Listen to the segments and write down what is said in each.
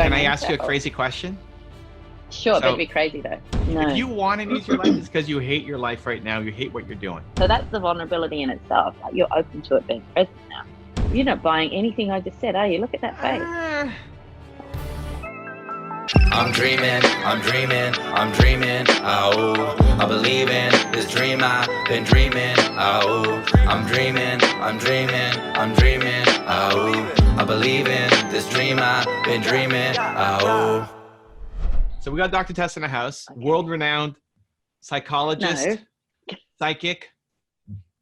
Can I ask you a crazy question? Sure, but it'd be crazy though. No. If you want to use your life, it's because you hate your life right now. You hate what you're doing. So that's the vulnerability in itself. Like, you're open to it being present now. You're not buying anything I just said, are you? Look at that face. I'm dreaming, oh, I believe in this dream I've been dreaming, oh, I'm dreaming, oh, I believe in this dream I've been dreaming, oh. So we got Dr. Tess in the house, world-renowned psychologist, psychic,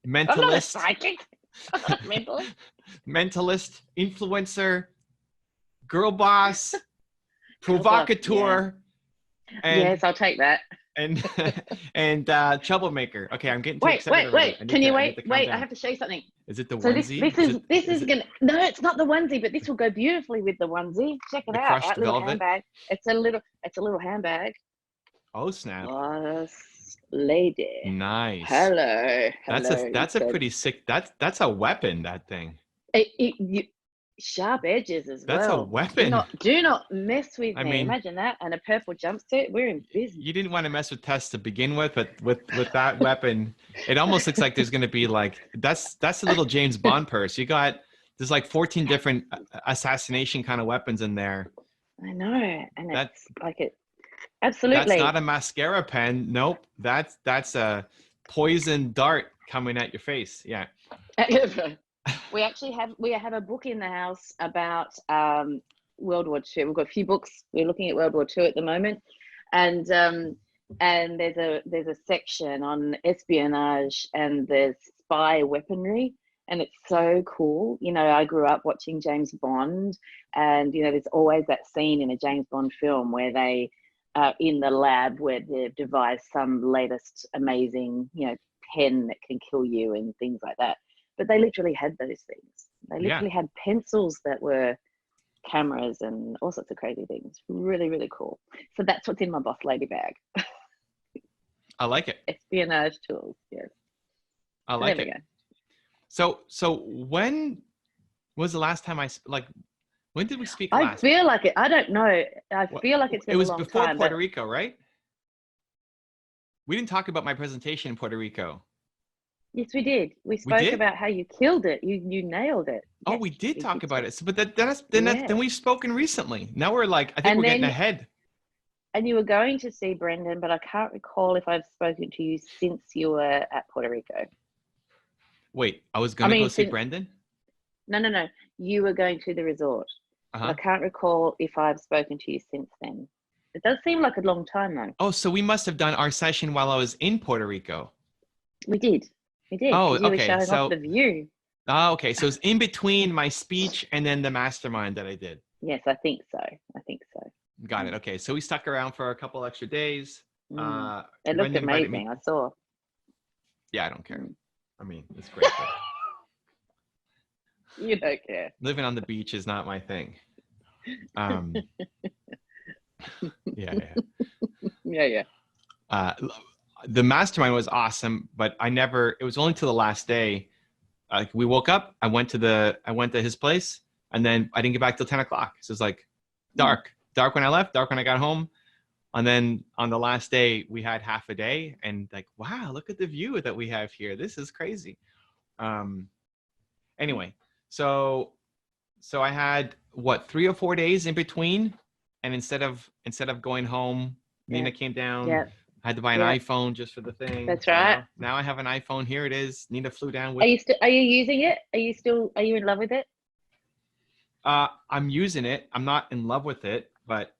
mentalist. I'm not a psychic. Mentalist, influencer, girl boss, provocateur. And, yes, I'll take that. And troublemaker. Okay, I'm getting too excited. Wait. Can you wait? Wait, I have to show you something. Is it the so onesie? This is gonna. No, it's not the onesie, but this will go beautifully with the onesie. Check it out. Right, little handbag. It's a little handbag. Oh snap! Boss lady. Nice. Hello. That's a pretty sick. That's a weapon. That thing. Sharp edges as well. That's a weapon. Do not mess with me. mean, imagine that, and a purple jumpsuit. We're in business. You didn't want to mess with Tess to begin with, but with that weapon, it almost looks like there's going to be like that's a little James Bond purse. There's like 14 different assassination kind of weapons in there. I know, and that's like it. Absolutely. That's not a mascara pen. Nope. That's a poison dart coming at your face. Yeah. We actually have a book in the house about World War II. We've got a few books. We're looking at World War II at the moment, and there's a section on espionage and there's spy weaponry, and it's so cool. You know, I grew up watching James Bond, and you know, there's always that scene in a James Bond film where they are in the lab where they've devised some latest amazing, you know, pen that can kill you and things like that. But they literally had those things. They literally had pencils that were cameras and all sorts of crazy things. Really, really cool. So that's what's in my boss lady bag. I like it. Espionage tools, yes. I like it. So when was the last time when did we speak last? I feel like it. I don't know. I feel like it's been a long time. It was before Puerto Rico, right? We didn't talk about my presentation in Puerto Rico. Yes, we did. We spoke about how you killed it. You nailed it. Oh, yes, we did talk about it. So, but then we've spoken recently. Now we're like, I think we're getting ahead. And you were going to see Brendan, but I can't recall if I've spoken to you since you were at Puerto Rico. Wait, I was going to go see Brendan? No. You were going to the resort. I can't recall if I've spoken to you since then. It does seem like a long time though. Oh, so we must have done our session while I was in Puerto Rico. We did. Oh, okay. You were showing off the view. Oh, okay. So it's in between my speech and then the mastermind that I did. Yes, I think so. Got it. Okay. So we stuck around for a couple extra days. It looked amazing. I saw. Yeah, I don't care. I mean, it's great. You don't care. Living on the beach is not my thing. Yeah. The mastermind was awesome, but it was only to the last day. We woke up, I went to his place, and then I didn't get back till 10 o'clock. So it's like dark when I left, dark when I got home. And then on the last day we had half a day, and like, wow, look at the view that we have here. This is crazy. Anyway, so I had 3 or 4 days in between. And instead of going home, Nina came down. Yeah. I had to buy an iPhone just for the thing. That's right. Now I have an iPhone. Here it is. Nina flew down with. Are you using it? Are you in love with it? I'm using it. I'm not in love with it, but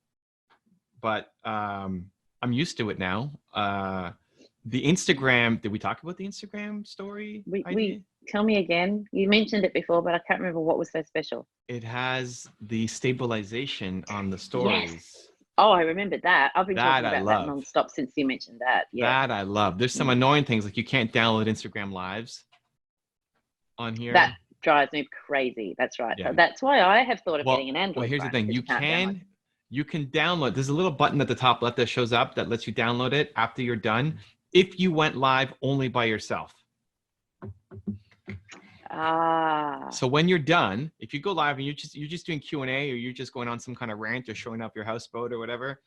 I'm used to it now. The Instagram. Did we talk about the Instagram story? We tell me again. You mentioned it before, but I can't remember what was so special. It has the stabilization on the stories. Yes. Oh, I remember that. I've been talking about that nonstop since you mentioned that. Yeah. That I love. There's some annoying things like you can't download Instagram Lives on here. That drives me crazy. That's right. Yeah. So that's why I have thought of getting an Android. Well, here's the thing. You can download. There's a little button at the top left that shows up that lets you download it after you're done. If you went live only by yourself. So when you're done, if you go live and you're just doing Q&A, or you're just going on some kind of rant or showing up your houseboat or whatever,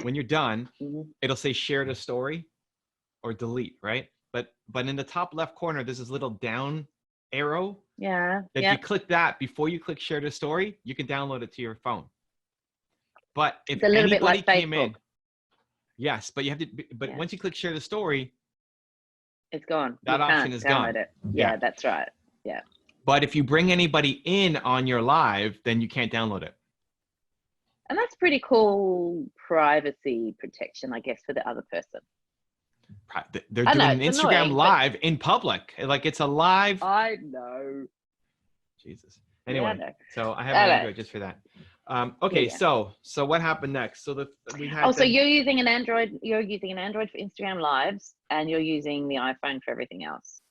when you're done, it'll say share the story or delete, right? But in the top left corner, there's this little down arrow. Yeah. If you click that before you click share the story, you can download it to your phone. But if it's a little bit anybody like came Facebook. in, yes, but you have to. But once you click share the story, it's gone. That option is gone. It. Yeah, that's right. Yeah. But if you bring anybody in on your live, then you can't download it. And that's pretty cool privacy protection, I guess, for the other person. They're doing an Instagram live in public. Like, it's a live. I know. Jesus. Anyway, so I have an Android just for that. Okay, so what happened next? So we had. So you're using an Android. You're using an Android for Instagram Lives, and you're using the iPhone for everything else.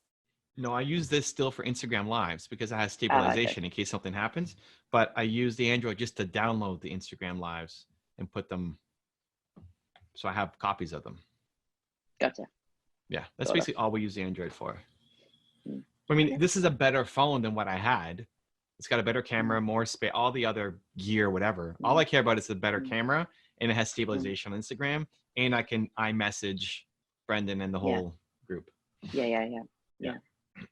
No, I use this still for Instagram Lives because it has stabilization in case something happens. But I use the Android just to download the Instagram Lives and put them. So I have copies of them. Gotcha. Yeah, that's basically all we use the Android for. I mean, this is a better phone than what I had. It's got a better camera, more space, all the other gear, whatever. All I care about is the better camera, and it has stabilization on Instagram, and I can iMessage Brendan and the whole group. Yeah.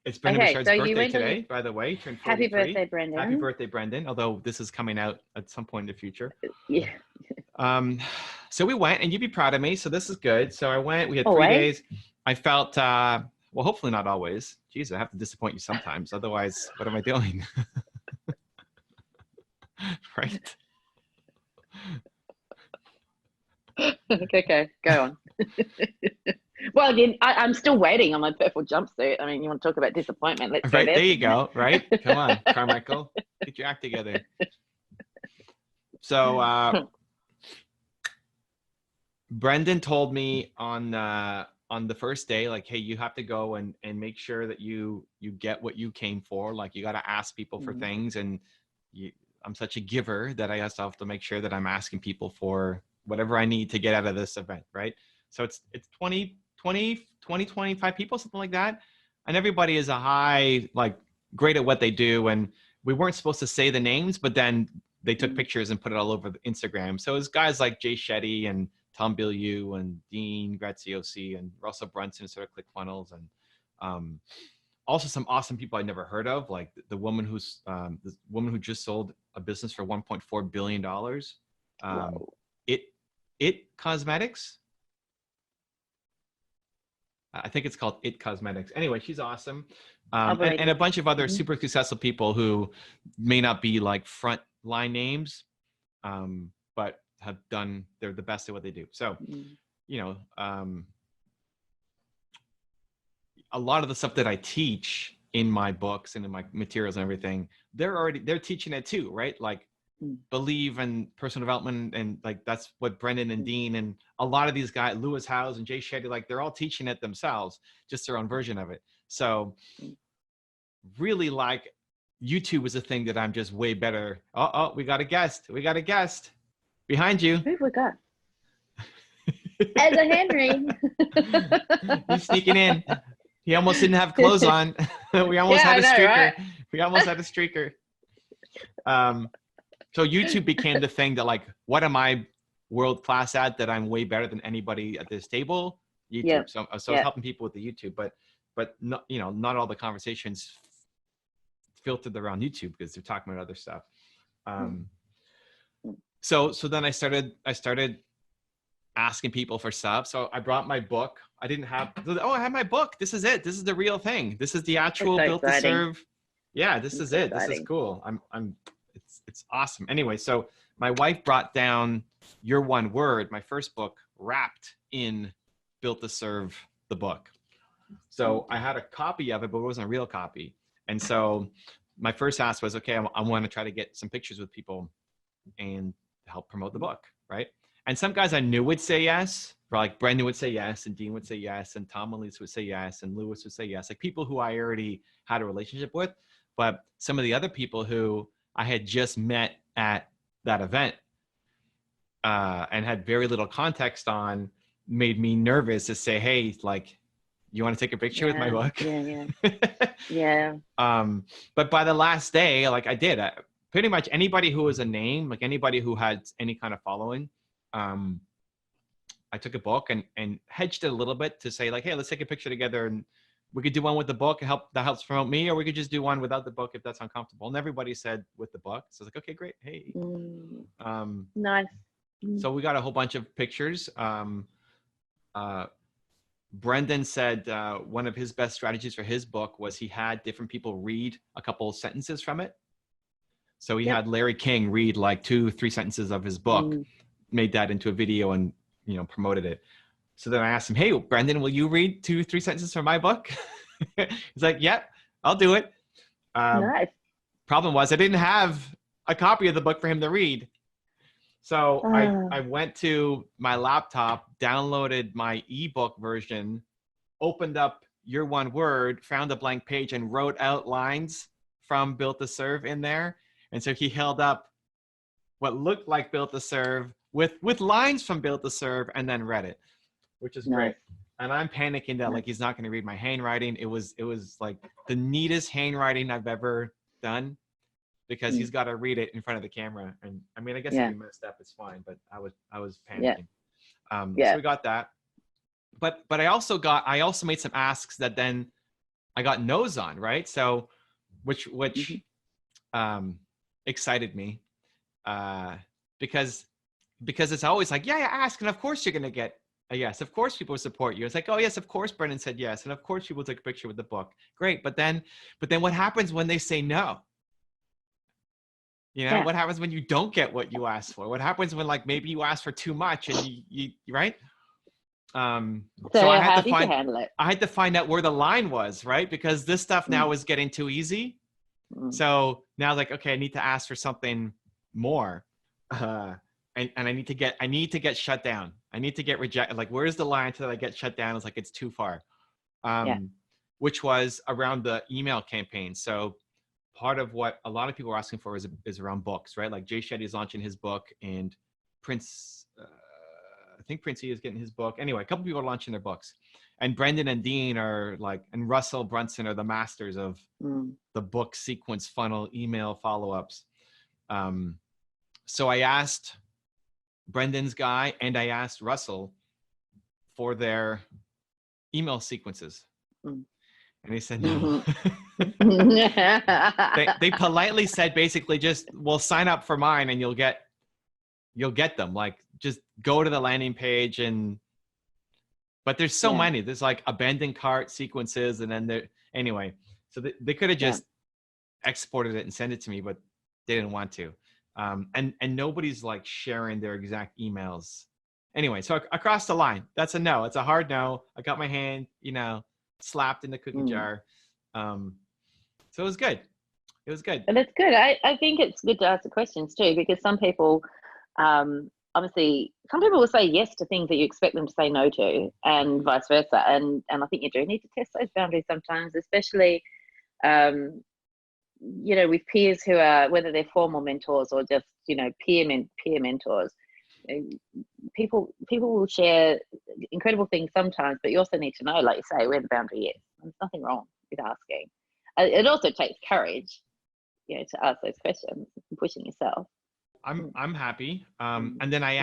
It's Brendan Bouchard's birthday today, by the way. Turned 43. Happy birthday, Brendan. Happy birthday, Brendan. Although this is coming out at some point in the future. Yeah. So we went, and you'd be proud of me. So this is good. So I went. We had 3 days. I felt, well, hopefully not always. Jeez, I have to disappoint you sometimes. Otherwise, what am I doing? Right. Okay, go on. Well, again, I'm still waiting on my purple jumpsuit. I mean, you want to talk about disappointment? Let's go there you go. Right. Come on, Carmichael, get your act together. So Brendan told me on the first day, like, hey, you have to go and make sure that you get what you came for. Like, you got to ask people for things, and I'm such a giver that I also have to make sure that I'm asking people for whatever I need to get out of this event, right? So it's 25 people, something like that. And everybody is great at what they do. And we weren't supposed to say the names, but then they took pictures and put it all over the Instagram. So it was guys like Jay Shetty and Tom Bilyeu and Dean Graziosi and Russell Brunson, sort of ClickFunnels, and also some awesome people I'd never heard of, like the woman who just sold a business for $1.4 billion. It Cosmetics. I think it's called It Cosmetics. Anyway, she's awesome. And a bunch of other super successful people who may not be like front line names, but they're the best at what they do. So, a lot of the stuff that I teach in my books and in my materials and everything, they're teaching it too, right? Like, believe in personal development, and like that's what Brendan and Dean and a lot of these guys, Lewis Howes and Jay Shetty, like they're all teaching it themselves, just their own version of it. So really, like, YouTube is a thing that I'm just way better. Oh, we got a guest. We got a guest behind you. Who we got? As a Henry. He's sneaking in. He almost didn't have clothes on. We almost had a streaker. Right? We almost had a streaker. So YouTube became the thing that, like, what am I world class at that I'm way better than anybody at this table? YouTube. Yeah. So I was helping people with the YouTube, but not, not all the conversations filtered around YouTube because they're talking about other stuff. So then I started asking people for stuff. So I brought my book. I have my book. This is it. This is the real thing. This is the actual Built to Serve. Yeah, this is it. This is cool. It's awesome. Anyway, so my wife brought down Your One Word, my first book, wrapped in Built to Serve, the book. So I had a copy of it, but it wasn't a real copy. And so my first ask was, okay, I want to try to get some pictures with people and help promote the book, right? And some guys I knew would say yes. Like Brendan would say yes, and Dean would say yes, and Tom and Lisa would say yes, and Lewis would say yes. Like people who I already had a relationship with. But some of the other people who I had just met at that event and had very little context on made me nervous to say, hey, like, You want to take a picture with my book? Yeah. But by the last day, like I did, pretty much anybody who was a name, like anybody who had any kind of following, I took a book and hedged it a little bit to say like, hey, let's take a picture together, and we could do one with the book that helps promote me, or we could just do one without the book if that's uncomfortable. And everybody said with the book. So I was like, okay, great. Hey. Nice. So we got a whole bunch of pictures. Brendan said one of his best strategies for his book was he had different people read a couple sentences from it. So he had Larry King read like 2-3 sentences of his book, made that into a video, and promoted it. So then I asked him, hey, Brendan, will you read 2-3 sentences from my book? He's like, yep, I'll do it. Nice. Problem was I didn't have a copy of the book for him to read. So I went to my laptop, downloaded my ebook version, opened up Your One Word, found a blank page, and wrote out lines from Built to Serve in there. And so he held up what looked like Built to Serve with lines from Built to Serve, and then read it, which is great. And I'm panicking that like he's not going to read my handwriting. It was like the neatest handwriting I've ever done, because he's got to read it in front of the camera. And I mean, I guess if he messed up, it's fine, but I was panicking. So we got that. But I also made some asks that then I got no's on, right? So which excited me, because it's always like, ask, and of course you're gonna get a yes. Of course people support you. It's like, oh yes, of course Brendan said yes, and of course people take a picture with the book. Great, but then what happens when they say no? What happens when you don't get what you asked for? What happens when like maybe you asked for too much and you right? So I had to handle it. I had to find out where the line was, right? Because this stuff now is getting too easy. So now like, okay, I need to ask for something more. And I need to get shut down. I need to get rejected. Like, where's the line until I get shut down? It's like, it's too far. Which was around the email campaign. So part of what a lot of people are asking for is around books, right? Like Jay Shetty is launching his book, and Prince, I think Prince E is getting his book. Anyway, a couple people are launching their books, and Brendan and Dean are like, and Russell Brunson are the masters of the book sequence funnel email follow-ups. So I asked Brendan's guy and I asked Russell for their email sequences. And he said no. They politely said basically just, well, sign up for mine and you'll get them. Like, just go to the landing page but there's so many. There's like abandoned cart sequences, and then anyway. So they could have just exported it and sent it to me, but they didn't want to. And nobody's like sharing their exact emails. Anyway, so I crossed the line. That's a no. It's a hard no. I got my hand, slapped in the cookie jar. So it was good. It was good. And it's good. I think it's good to ask the questions too, because some people, obviously, some people will say yes to things that you expect them to say no to, and vice versa. And I think you do need to test those boundaries sometimes, especially, with peers who are, whether they're formal mentors or just, peer mentors. People will share incredible things sometimes, but you also need to know, like you say, where the boundary is. There's nothing wrong with asking. It also takes courage, to ask those questions and pushing yourself. I'm happy. And then I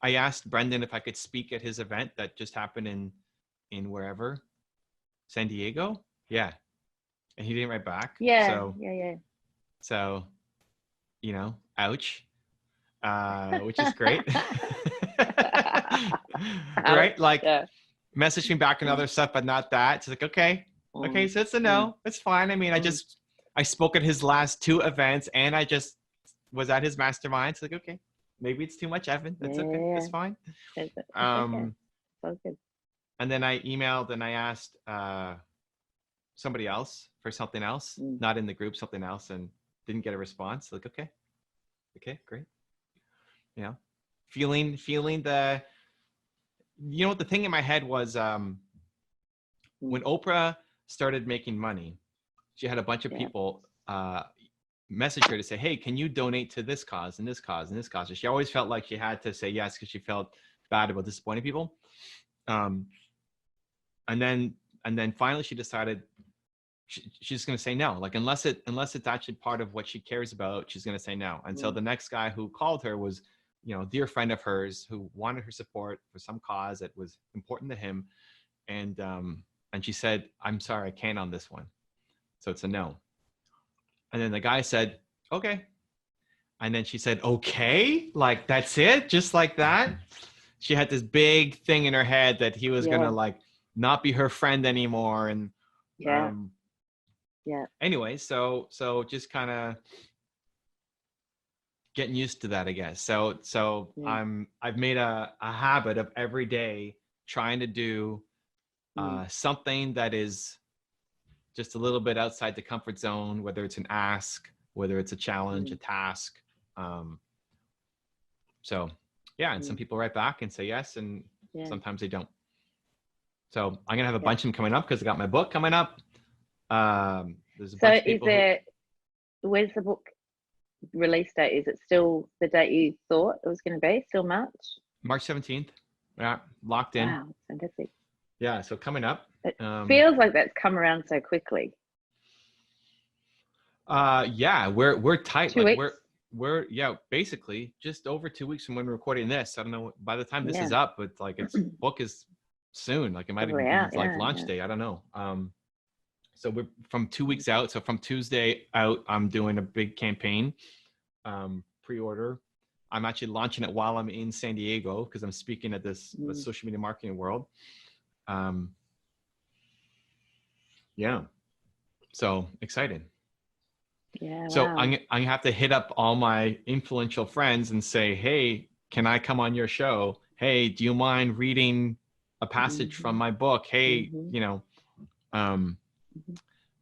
asked Brendan if I could speak at his event that just happened in wherever, San Diego. Yeah. And he didn't write back. Yeah. So, ouch. Which is great. Right? Like, message me back and other stuff, but not that. It's like, okay, so it's a no. It's fine. I mean, I spoke at his last 2 events, and I just was at his mastermind. It's like, okay, maybe it's too much, Evan. That's okay. That's fine. Okay. So good. And then I emailed and I asked somebody else for something else, not in the group, something else, and didn't get a response. Like, okay, great. Feeling the, the thing in my head was when Oprah started making money, she had a bunch of people message her to say, hey, can you donate to this cause and this cause and this cause? And she always felt like she had to say yes because she felt bad about disappointing people. And then and then finally she decided she's going to say no. Like, unless it's actually part of what she cares about, she's going to say no. And so the next guy who called her was, a dear friend of hers who wanted her support for some cause that was important to him. And she said, I'm sorry, I can't on this one. So it's a no. And then the guy said, okay. And then she said, okay, like, that's it, just like that. She had this big thing in her head that he was gonna like not be her friend anymore. And anyway, so just kind of getting used to that, I guess. So I've made a habit of every day trying to do something that is just a little bit outside the comfort zone, whether it's an ask, whether it's a challenge, a task. So yeah, and some people write back and say yes, and sometimes they don't. So I'm gonna have a bunch of them coming up because I got my book coming up. There's a bunch of people. Where's the book release date? Is it still the date you thought it was going to be? Still March 17th. Yeah, locked in. Wow, fantastic. Yeah, so coming up. It feels like that's come around so quickly. Yeah, we're tight. 2 like weeks? we're basically just over 2 weeks from when we're recording this. I don't know by the time this is up, but like its book is soon. Like it might even be like launch day. I don't know. So we're from 2 weeks out. So from Tuesday out, I'm doing a big campaign, pre-order. I'm actually launching it while I'm in San Diego because I'm speaking at this social media marketing world. Yeah, so excited. Yeah. So wow. I'm gonna have to hit up all my influential friends and say, hey, can I come on your show? Hey, do you mind reading a passage from my book? Hey,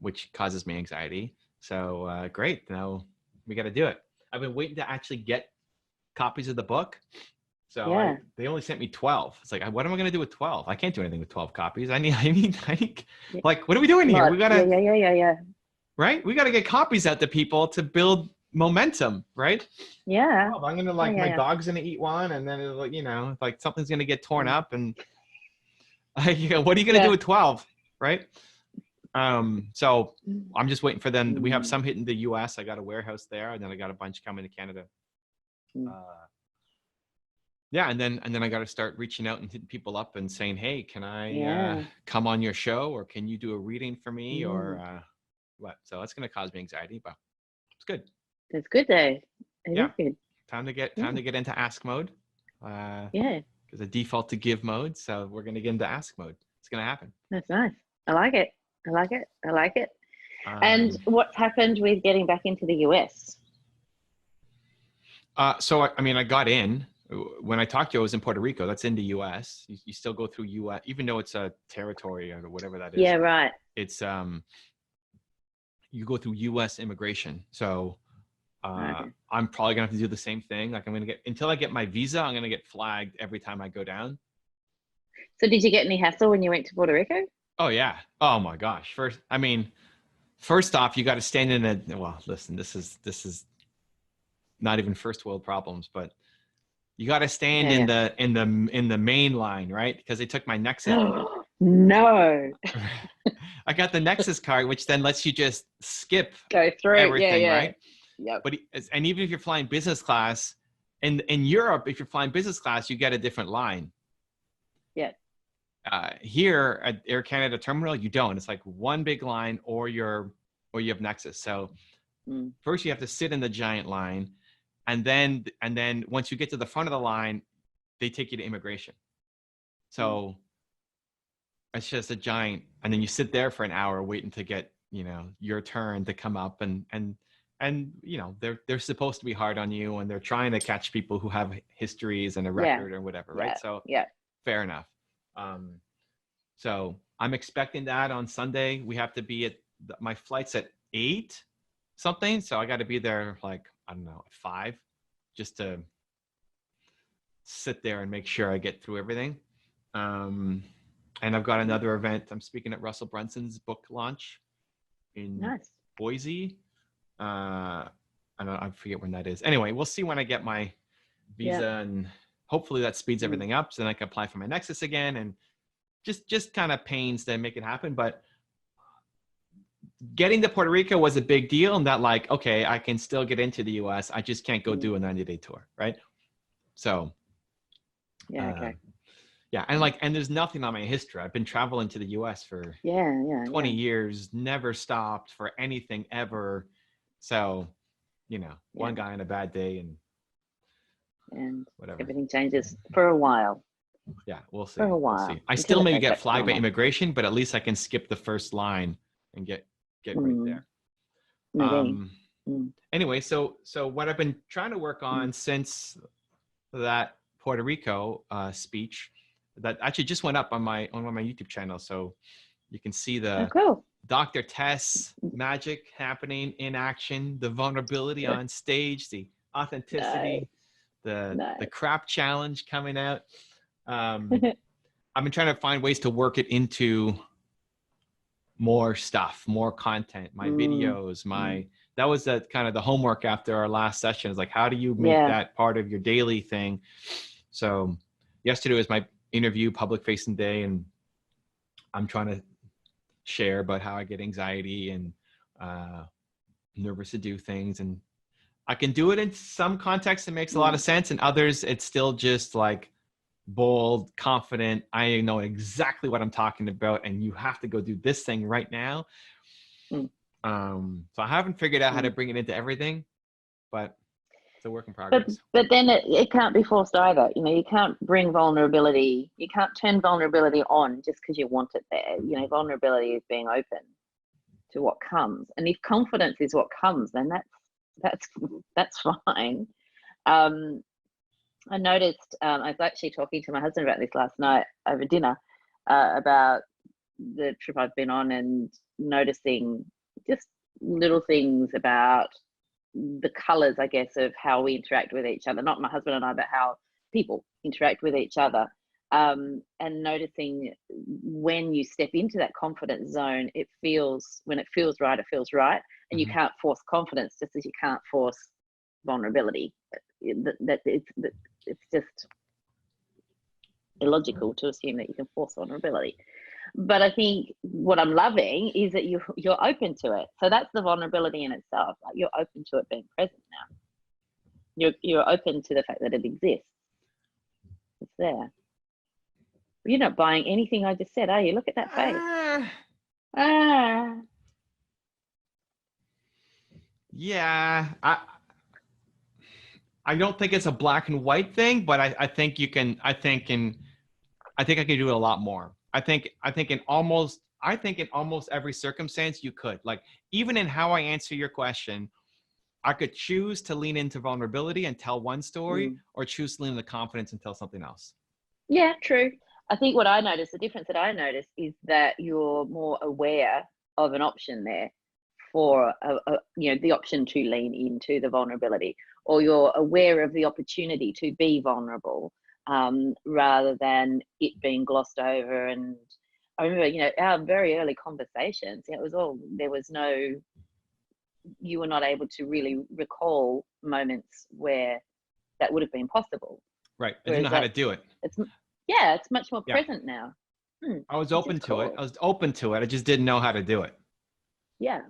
which causes me anxiety. So great, now we got to do it. I've been waiting to actually get copies of the book. So they only sent me 12. It's like, what am I going to do with 12? I can't do anything with 12 copies. I need like, what are we doing here? We got to, yeah. Right? We got to get copies out to people to build momentum, right? Yeah. Oh, I'm going to my dog's going to eat one, and then it'll, like something's going to get torn up, and what are you going to do with 12, right? So I'm just waiting for them. We have some hitting the US. I got a warehouse there, and then I got a bunch coming to Canada. And then I got to start reaching out and hitting people up and saying, hey, can I come on your show, or can you do a reading for me, or what? So that's going to cause me anxiety, but it's good. It's good though. It is good. Time to get into ask mode. Because the default to give mode. So we're going to get into ask mode. It's going to happen. That's nice. I like it. And what's happened with getting back into the US? So I got in. When I talked to you, I was in Puerto Rico. That's in the U.S. You still go through U.S. even though it's a territory or whatever that is. Yeah, right. It's you go through U.S. immigration. So I'm probably gonna have to do the same thing. Like until I get my visa, I'm gonna get flagged every time I go down. So did you get any hassle when you went to Puerto Rico? Oh yeah. Oh my gosh. First off, you got to stand in a. Well, listen. This is not even first world problems, but you got to stand in the main line, right? Because they took my Nexus. No. I got the Nexus card, which then lets you just skip go through everything, right? Yep. But and even if you're flying business class, in Europe, if you're flying business class, you get a different line. Yeah. Here at Air Canada terminal, you don't. It's like one big line, or you have Nexus. So first you have to sit in the giant line. And then once you get to the front of the line, they take you to immigration. So it's just a giant, and then you sit there for an hour waiting to get, your turn to come up, and they're supposed to be hard on you, and they're trying to catch people who have histories and a record or whatever, right? So fair enough. So I'm expecting that on Sunday. We have to be at my flight's at 8 something, so I got to be there like, I don't know, at 5, just to sit there and make sure I get through everything. And I've got another event. I'm speaking at Russell Brunson's book launch in Boise. I forget when that is. Anyway, we'll see when I get my visa, and hopefully that speeds everything up, so then I can apply for my Nexus again. And just kind of pains to make it happen. But getting to Puerto Rico was a big deal, and that like, okay, I can still get into the US. I just can't go do a 90-day tour, right? So Yeah. Okay. yeah, and there's nothing on my history. I've been traveling to the US for 20 years, never stopped for anything ever. So, one guy on a bad day and whatever. Everything changes for a while. Yeah, we'll see. For a while. We'll see. I still may get flagged by immigration, but at least I can skip the first line and get right there. Anyway, so what I've been trying to work on since that Puerto Rico speech that actually just went up on one of my YouTube channels, so you can see the Dr. Tess magic happening in action, the vulnerability on stage, the authenticity, the crap challenge coming out. I've been trying to find ways to work it into more stuff, more content, my videos, that was the kind of the homework after our last session, is like, how do you make that part of your daily thing? So yesterday was my interview public facing day, and I'm trying to share about how I get anxiety and nervous to do things, and I can do it in some contexts. It makes a lot of sense, and others it's still just like bold, confident. I know exactly what I'm talking about, and you have to go do this thing right now. So I haven't figured out how to bring it into everything, but it's a work in progress. But then it can't be forced either. You can't bring vulnerability. You can't turn vulnerability on just because you want it there. Vulnerability is being open to what comes, and if confidence is what comes, then that's fine. I noticed, I was actually talking to my husband about this last night over dinner, about the trip I've been on, and noticing just little things about the colors, I guess, of how we interact with each other, not my husband and I, but how people interact with each other. And noticing when you step into that confidence zone, when it feels right, it feels right. And you can't force confidence, just as you can't force vulnerability. It's just illogical to assume that you can force vulnerability. But I think what I'm loving is that you're open to it. So that's the vulnerability in itself. Like, you're open to it being present now. You're open to the fact that it exists. It's there. You're not buying anything I just said, are you? Look at that face. Yeah, I don't think it's a black and white thing, but I think you can. I think I can do it a lot more. I think in almost every circumstance you could. Like, even in how I answer your question, I could choose to lean into vulnerability and tell one story, or choose to lean into confidence and tell something else. Yeah, true. I think the difference that I notice is that you're more aware of an option there for the option to lean into the vulnerability, or you're aware of the opportunity to be vulnerable, rather than it being glossed over. And I remember, our very early conversations, you were not able to really recall moments where that would have been possible. Right. I didn't know how to do it. It's much more present now. I was open to it. I just didn't know how to do it. Yeah.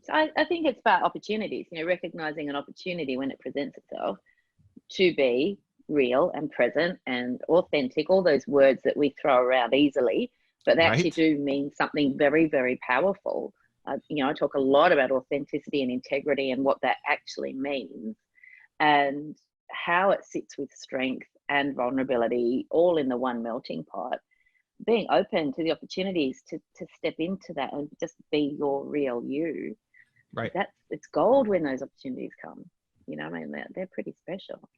So I think it's about opportunities, recognizing an opportunity when it presents itself to be real and present and authentic, all those words that we throw around easily, but they actually do mean something very, very powerful. I talk a lot about authenticity and integrity and what that actually means, and how it sits with strength and vulnerability all in the one melting pot. Being open to the opportunities to step into that and just be your real you. Right. It's gold when those opportunities come. They're pretty special.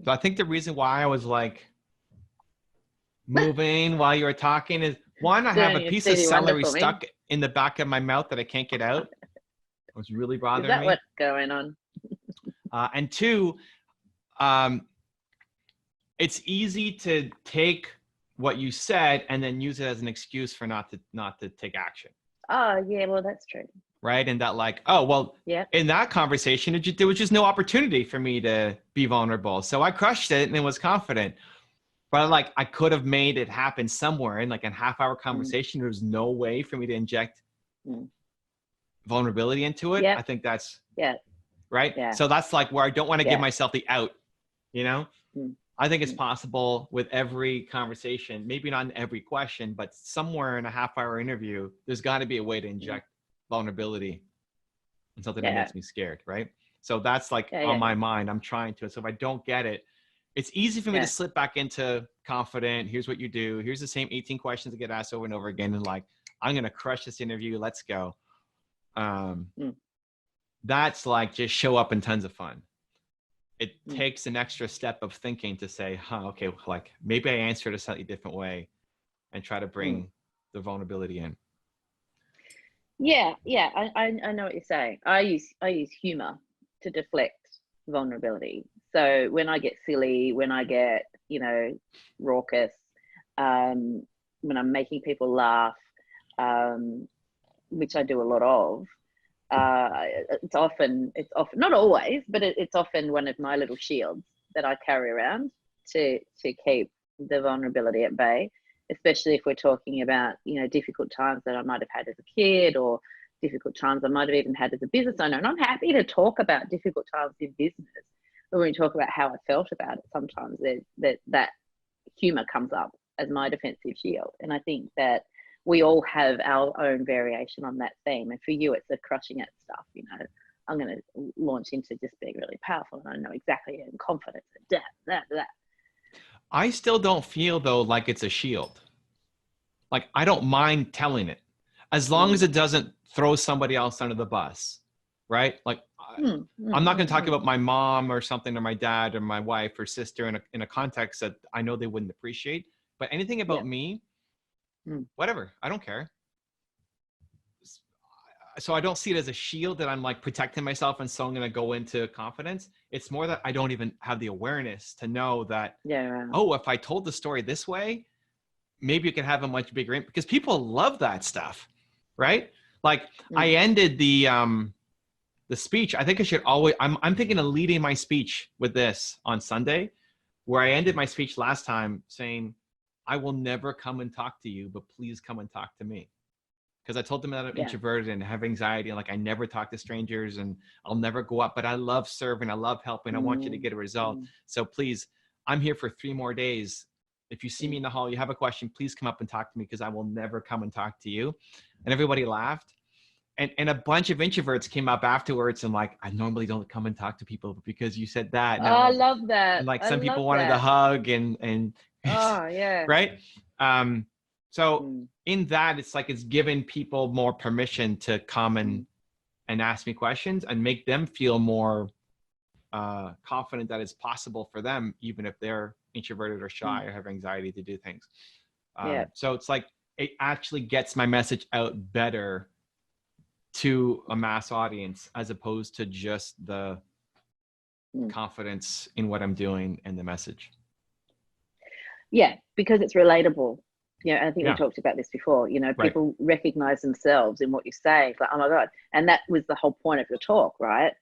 So I think the reason why I was like moving while you were talking is, one, I have a piece of celery stuck in the back of my mouth that I can't get out. It was really bothering me. Is that what's going on? And two, it's easy to take what you said and then use it as an excuse for not to take action. Oh yeah, well that's true. Right, and that like, oh well, in that conversation, there was just no opportunity for me to be vulnerable, so I crushed it and was confident. But like, I could have made it happen somewhere in like a half-hour conversation. There's no way for me to inject vulnerability into it. I think that's right. Yeah. So that's like where I don't want to give myself the out, you know? I think it's Mm. possible with every conversation, maybe not in every question, but somewhere in a half-hour interview, there's got to be a way to inject vulnerability in something that makes me scared, right? So that's like on my mind. I'm trying to. So if I don't get it, it's easy for me to slip back into confident. Here's what you do. Here's the same 18 questions that get asked over and over again. And like, I'm going to crush this interview. Let's go. That's like just show up in tons of fun. It takes an extra step of thinking to say, okay, like maybe I answered a slightly different way and try to bring the vulnerability in. Yeah. I know what you're saying. I use humor to deflect vulnerability. So when I get silly, when I get, raucous, when I'm making people laugh, which I do a lot of, it's often not always, but it's often one of my little shields that I carry around to keep the vulnerability at bay, especially if we're talking about difficult times that I might have had as a kid, or difficult times I might have even had as a business owner. And I'm happy to talk about difficult times in business, but when we talk about how I felt about it, sometimes that humor comes up as my defensive shield. And I think that we all have our own variation on that theme. And for you, it's the crushing it stuff. I'm going to launch into just being really powerful, and I know exactly, and confidence, and that. I still don't feel though like it's a shield. Like, I don't mind telling it as long as it doesn't throw somebody else under the bus, right? Like, I'm not going to talk about my mom or something, or my dad or my wife or sister in a context that I know they wouldn't appreciate. But anything about me, whatever, I don't care. So I don't see it as a shield that I'm like protecting myself, and so I'm going to go into confidence. It's more that I don't even have the awareness to know that, oh, if I told the story this way, maybe it can have a much bigger impact, because people love that stuff, right? Like, I ended the speech. I think I should always, I'm thinking of leading my speech with this on Sunday, where I ended my speech last time saying, I will never come and talk to you, but please come and talk to me. Because I told them that I'm introverted and have anxiety, and like, I never talk to strangers, and I'll never go up, but I love serving. I love helping. I want you to get a result. So please, I'm here for 3 more days. If you see me in the hall, you have a question, please come up and talk to me, because I will never come and talk to you. And everybody laughed. And a bunch of introverts came up afterwards and like, I normally don't come and talk to people, but because you said that. Now, I love that. And like, some people wanted a hug and right. So in that, it's like, it's giving people more permission to come and ask me questions and make them feel more confident that it's possible for them, even if they're introverted or shy or have anxiety to do things. So it's like, it actually gets my message out better to a mass audience, as opposed to just the confidence in what I'm doing and the message. Yeah, because it's relatable. I think we talked about this before. People recognize themselves in what you say. It's like, oh my God. And that was the whole point of your talk, right?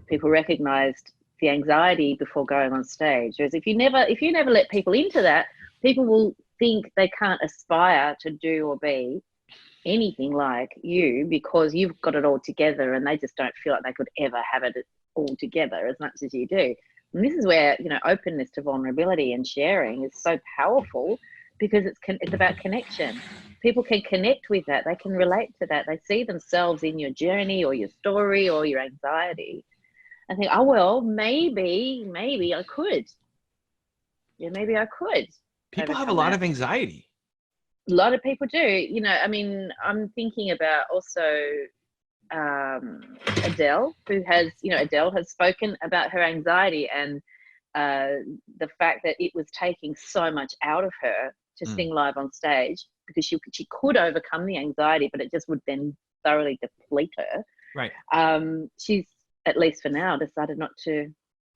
People recognized the anxiety before going on stage. Whereas if you never let people into that, people will think they can't aspire to do or be anything like you, because you've got it all together, and they just don't feel like they could ever have it all together as much as you do. And this is where openness to vulnerability and sharing is so powerful, because it's about connection. People can connect with that. They can relate to that. They see themselves in your journey or your story or your anxiety, and think, oh well, maybe I could. Yeah, maybe I could. People have a lot of anxiety. A lot of people do. I'm thinking about also Adele, who has, Adele has spoken about her anxiety and the fact that it was taking so much out of her to sing live on stage, because she could overcome the anxiety, but it just would then thoroughly deplete her. Right. She's, at least for now, decided not to.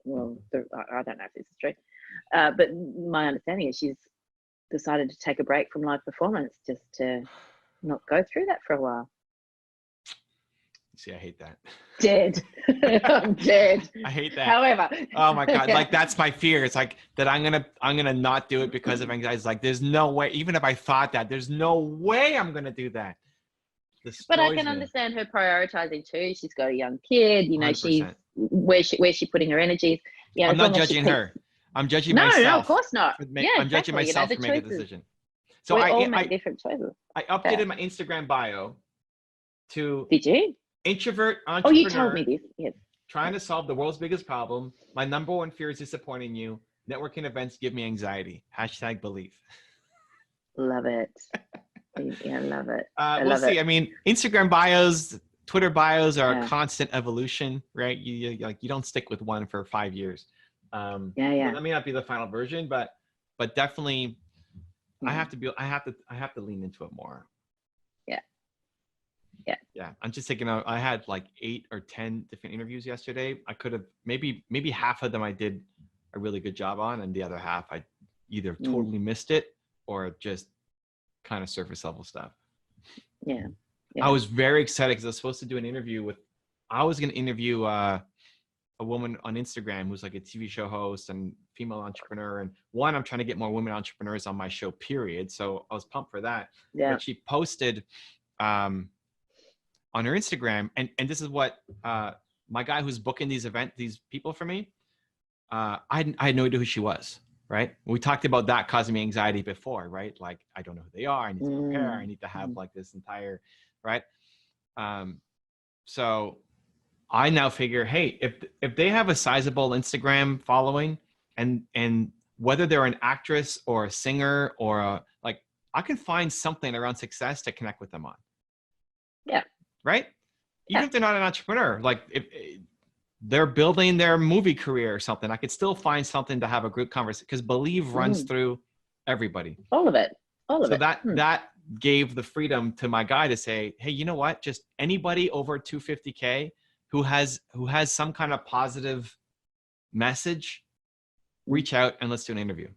Well, I don't know if this is true, but my understanding is she's decided to take a break from live performance, just to not go through that for a while. See, I hate that. Dead. I'm dead. I hate that. However. Oh my God. Yeah. Like that's my fear. It's like that I'm gonna not do it because of anxiety. It's like there's no way, even if I thought that, there's no way I'm gonna do that. But I Destroys can me. understand her prioritizing too. She's got a young kid, you know, she's 100%. where's she putting her energies. Yeah, I'm as not long as she judging keeps- her. I'm judging No, myself. no, of course not. I'm judging myself the for making a choices. decision. So We I all make different choices. I updated my Instagram bio to Did you? introvert Oh, entrepreneur you told me this. Yes. trying to solve the world's biggest problem. My number one fear is disappointing you. Networking events give me anxiety. #belief. Love it. Yeah, love it. We'll see. I mean, Instagram bios, Twitter bios are a constant evolution, right? You don't stick with one for 5 years. Yeah. That may not be the final version, but definitely, I have to lean into it more. Yeah. I'm just thinking. I had like 8 or 10 different interviews yesterday. I could have maybe half of them I did a really good job on, and the other half I either totally missed it or just kind of surface level stuff. Yeah. I was very excited because I was supposed to do an interview I was going to interview a woman on Instagram who's like a TV show host and female entrepreneur. And I'm trying to get more women entrepreneurs on my show, period. So I was pumped for that. Yeah. But she posted on her Instagram, and this is what my guy who's booking these people for me, I had no idea who she was. Right. We talked about that causing me anxiety before, right? Like, I don't know who they are. I need to prepare. I need to have like this entire, right. So I now figure, hey, if they have a sizable Instagram following and whether they're an actress or a singer or I can find something around success to connect with them on. Yeah. Right. Even if they're not an entrepreneur, like if they're building their movie career or something, I could still find something to have a group conversation because believe runs through everybody. All of it. So that gave the freedom to my guy to say, hey, you know what? Just anybody over 250K who has some kind of positive message, reach out and let's do an interview.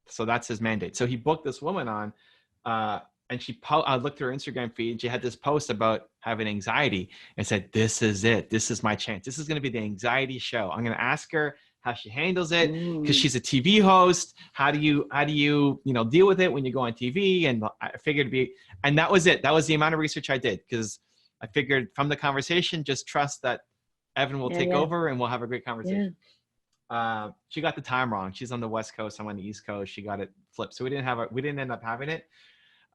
So that's his mandate. So he booked this woman on, and I looked through her Instagram feed and she had this post about having anxiety and said, this is it. This is my chance. This is going to be the anxiety show. I'm going to ask her how she handles it because she's a TV host. How do you deal with it when you go on TV? And I figured and that was it. That was the amount of research I did because I figured from the conversation, just trust that Evan will take over and we'll have a great conversation. Yeah. She got the time wrong. She's on the West Coast. I'm on the East Coast. She got it flipped. So we didn't end up having it.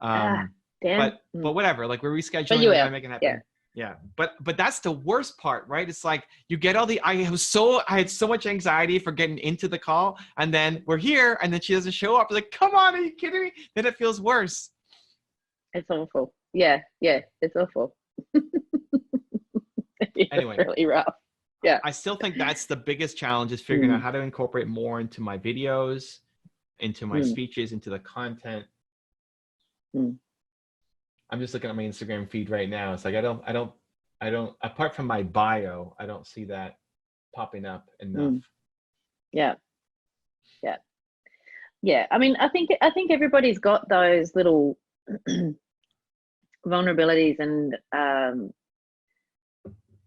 But whatever, like we're rescheduling, we're gonna make it happen. Yeah. But that's the worst part, right? It's like you get I had so much anxiety for getting into the call and then we're here and then she doesn't show up. Like, come on, are you kidding me? Then it feels worse. It's awful. Yeah, it's awful. Anyway, it's really rough. Yeah. I still think that's the biggest challenge is figuring out how to incorporate more into my videos, into my speeches, into the content. I'm just looking at my Instagram feed right now. It's like I don't apart from my bio, I don't see that popping up enough. Yeah. I mean, I think everybody's got those little vulnerabilities, and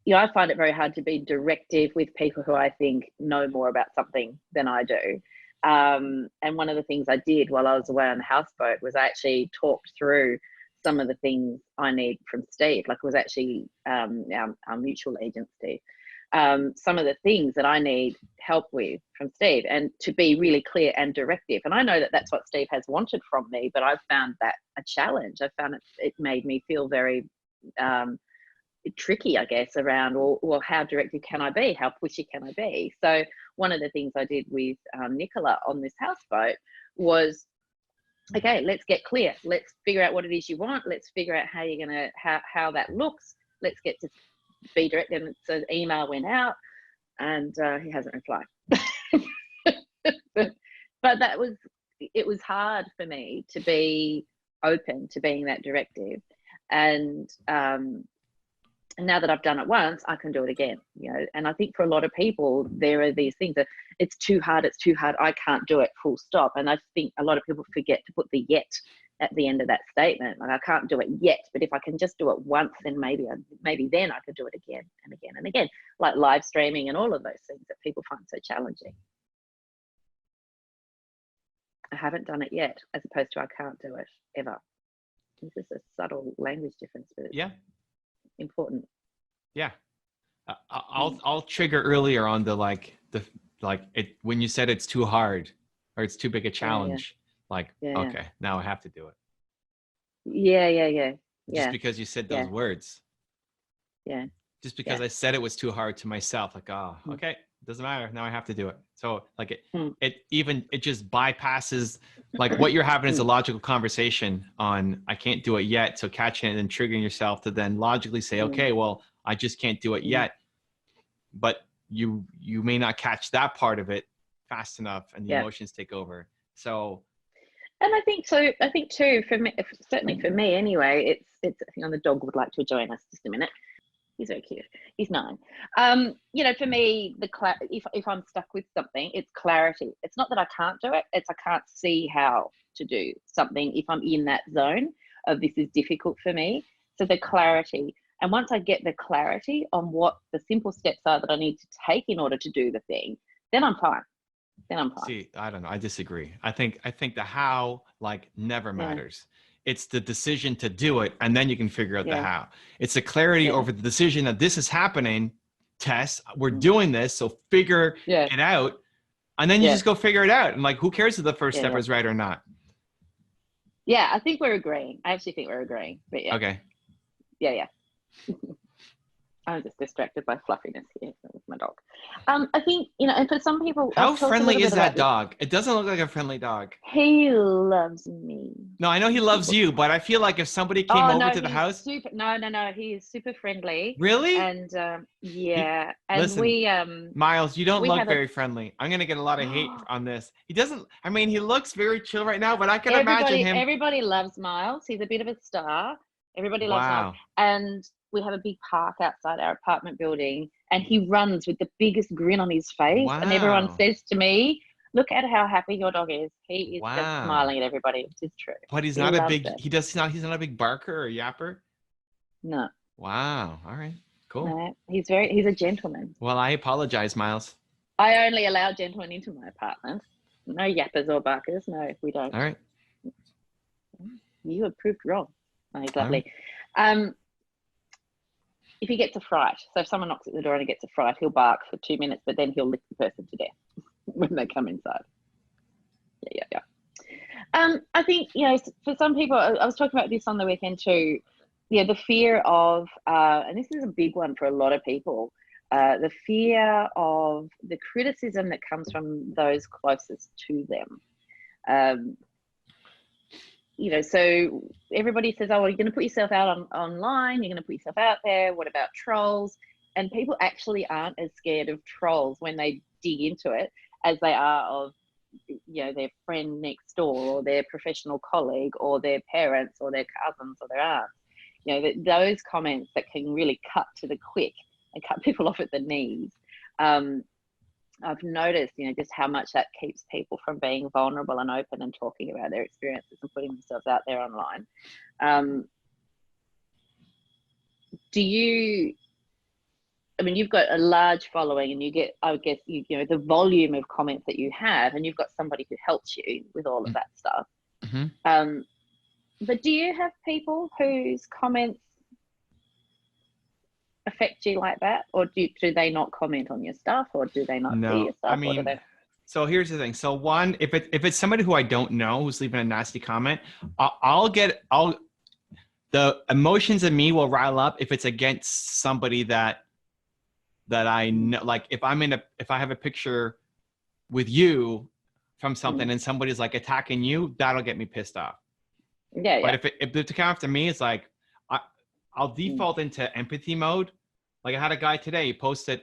I find it very hard to be directive with people who I think know more about something than I do. And one of the things I did while I was away on the houseboat was I actually talked through some of the things I need from Steve. Like, it was actually our mutual agent, Steve. Some of the things that I need help with from Steve, and to be really clear and directive. And I know that that's what Steve has wanted from me, but I've found that a challenge. I found it made me feel very tricky, I guess, around, well, how directive can I be? How pushy can I be? So one of the things I did with Nicola on this houseboat was, okay, let's get clear. Let's figure out what it is you want. Let's figure out how you're going to, how that looks. Let's get to be direct. And so the email went out and he hasn't replied. But it was hard for me to be open to being that directive. And now that I've done it once, I can do it again, and I think for a lot of people, there are these things that it's too hard, I can't do it, full stop. And I think a lot of people forget to put the yet at the end of that statement. Like, I can't do it yet, but if I can just do it once, then maybe then I could do it again and again and again, like live streaming and all of those things that people find so challenging. I haven't done it yet, as opposed to I can't do it ever. It's just a subtle language difference, but it's important. Yeah. I'll trigger earlier on when you said it's too hard or it's too big a challenge. Okay, now I have to do it. Yeah. Just because you said those words. Yeah. Just because I said it was too hard to myself, like, okay, doesn't matter. Now I have to do it. So like it just bypasses like what you're having is a logical conversation on I can't do it yet. So catching it and triggering yourself to then logically say, okay, well, I just can't do it yet. But you may not catch that part of it fast enough and the emotions take over. So and I think too, for me, certainly for me anyway, it's I think the dog would like to join us just a minute. He's very cute. He's 9. For me, if I'm stuck with something, it's clarity. It's not that I can't do it. It's I can't see how to do something if I'm in that zone of this is difficult for me. So the clarity. And once I get the clarity on what the simple steps are that I need to take in order to do the thing, then I'm fine. See, I don't know. I disagree. I think the how never matters. It's the decision to do it, and then you can figure out the how. It's the clarity over the decision that this is happening, Tess. We're doing this, so figure it out, and then you just go figure it out. And who cares if the first step is right or not? Yeah, I think we're agreeing. I actually think we're agreeing. But okay. Yeah. I'm just distracted by fluffiness here with my dog. I think, and for some people... How friendly is that dog? It doesn't look like a friendly dog. He loves me. No, I know he loves you, but I feel like if somebody came over to the house... No, he is super friendly. Really? And, and listen, Miles, you don't look very friendly. I'm going to get a lot of hate on this. He doesn't... I mean, he looks very chill right now, but I can imagine him... Everybody loves Miles. He's a bit of a star. Everybody loves Miles. And... we have a big park outside our apartment building, and he runs with the biggest grin on his face. And everyone says to me, look at how happy your dog is. He is just smiling at everybody, which is true. But he's not he's not a big barker or yapper? No. Wow. All right. Cool. No, he's a gentleman. Well, I apologize, Miles. I only allow gentlemen into my apartment. No yappers or barkers. No, we don't. All right. You have proved wrong. Oh, he's lovely. Right. If he gets a fright, so if someone knocks at the door and he gets a fright, he'll bark for 2 minutes, but then he'll lick the person to death when they come inside. Yeah. I think, for some people, I was talking about this on the weekend too, the fear of, and this is a big one for a lot of people, the fear of the criticism that comes from those closest to them. So everybody says, oh, well, you're going to put yourself out online, you're going to put yourself out there. What about trolls? And people actually aren't as scared of trolls when they dig into it as they are of, their friend next door or their professional colleague or their parents or their cousins or their aunts. Those comments that can really cut to the quick and cut people off at the knees. I've noticed, just how much that keeps people from being vulnerable and open and talking about their experiences and putting themselves out there online. You've got a large following and you get, I guess, the volume of comments that you have, and you've got somebody who helps you with all of that stuff. Mm-hmm. But do you have people whose comments affect you like that, or do they not comment on your stuff, or do they not see your stuff? I mean, so here's the thing. So one, if it's somebody who I don't know who's leaving a nasty comment, the emotions in me will rile up if it's against somebody that I know. Like if I have a picture with you from something and somebody's attacking you, that'll get me pissed off. Yeah. But if it's come after me, it's I'll default into empathy mode. I had a guy today,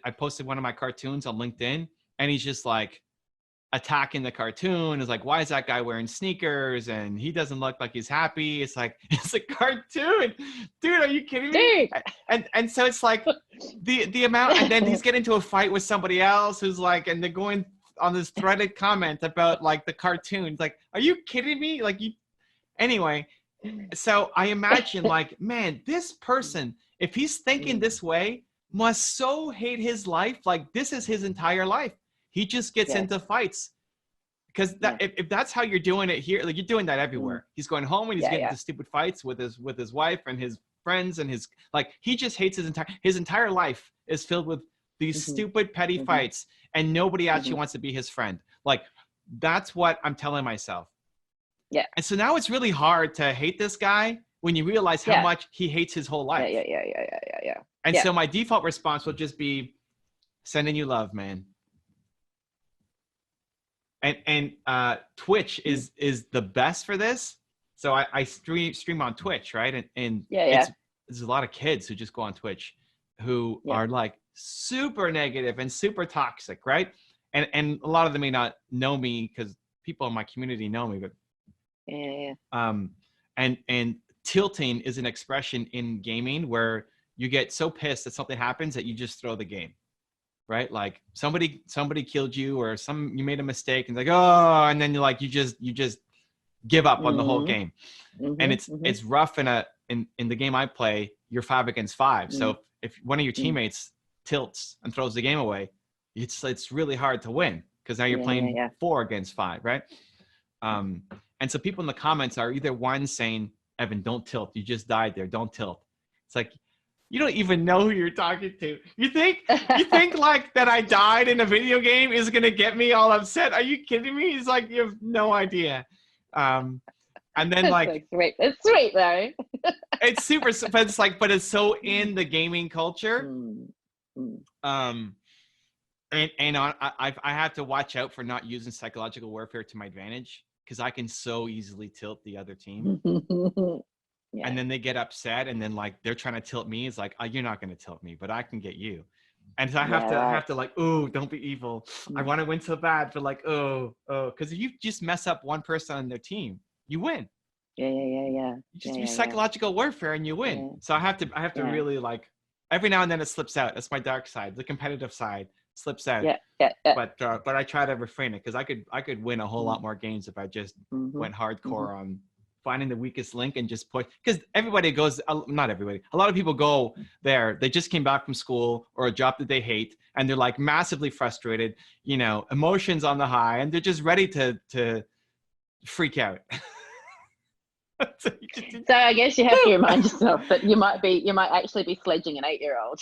I posted one of my cartoons on LinkedIn, and he's just attacking the cartoon. Is why is that guy wearing sneakers? And he doesn't look like he's happy. It's it's a cartoon. Dude, are you kidding me? And so it's the amount, and then he's getting into a fight with somebody else who's and they're going on this threaded comment about the cartoon. It's are you kidding me? Anyway, so I imagine like, man, this person, if he's thinking this way, must so hate his life. Like this is his entire life. He just gets into fights. Because that, if that's how you're doing it here, like you're doing that everywhere. He's going home and he's getting into stupid fights with his wife and his friends and his, like, he just hates his entire life is filled with these stupid petty fights, and nobody actually wants to be his friend. Like that's what I'm telling myself. Yeah. And so now it's really hard to hate this guy when you realize how much he hates his whole life. Yeah. And so my default response will just be sending you love, man. And Twitch is the best for this. So I stream on Twitch, right? And there's a lot of kids who just go on Twitch who are like super negative and super toxic, right? And a lot of them may not know me because people in my community know me, but and tilting is an expression in gaming where you get so pissed that something happens that you just throw the game. Right? Like somebody killed you or you made a mistake and like, oh, and then you just give up on the whole game. And it's rough in the game I play, you're 5 against 5. So if one of your teammates tilts and throws the game away, it's really hard to win because now you're playing 4 against 5, right? And so people in the comments are either one saying, Evan, don't tilt. You just died there. Don't tilt. It's like, you don't even know who you're talking to. You think like that I died in a video game is going to get me all upset? Are you kidding me? It's like, you have no idea. And then like, so sweet. It's sweet though. It's super, but it's like, but it's so in the gaming culture. I have to watch out for not using psychological warfare to my advantage because I can so easily tilt the other team. And then they get upset and then like they're trying to tilt me. It's like, oh, you're not going to tilt me, but I can get you. And so I have to like, oh, don't be evil. I want to win so bad, but like, oh, because if you just mess up one person on their team, you win. Yeah. You just use psychological warfare and you win. So I have to really like, every now and then it slips out. That's my dark side. The competitive side slips out. But I try to refrain it because I could win a whole lot more games if I just went hardcore on finding the weakest link and just push, because everybody goes, not everybody, a lot of people go there, they just came back from school or a job that they hate and they're like massively frustrated, emotions on the high, and they're just ready to freak out. So I guess you have to remind yourself that you might actually be sledging an 8-year-old.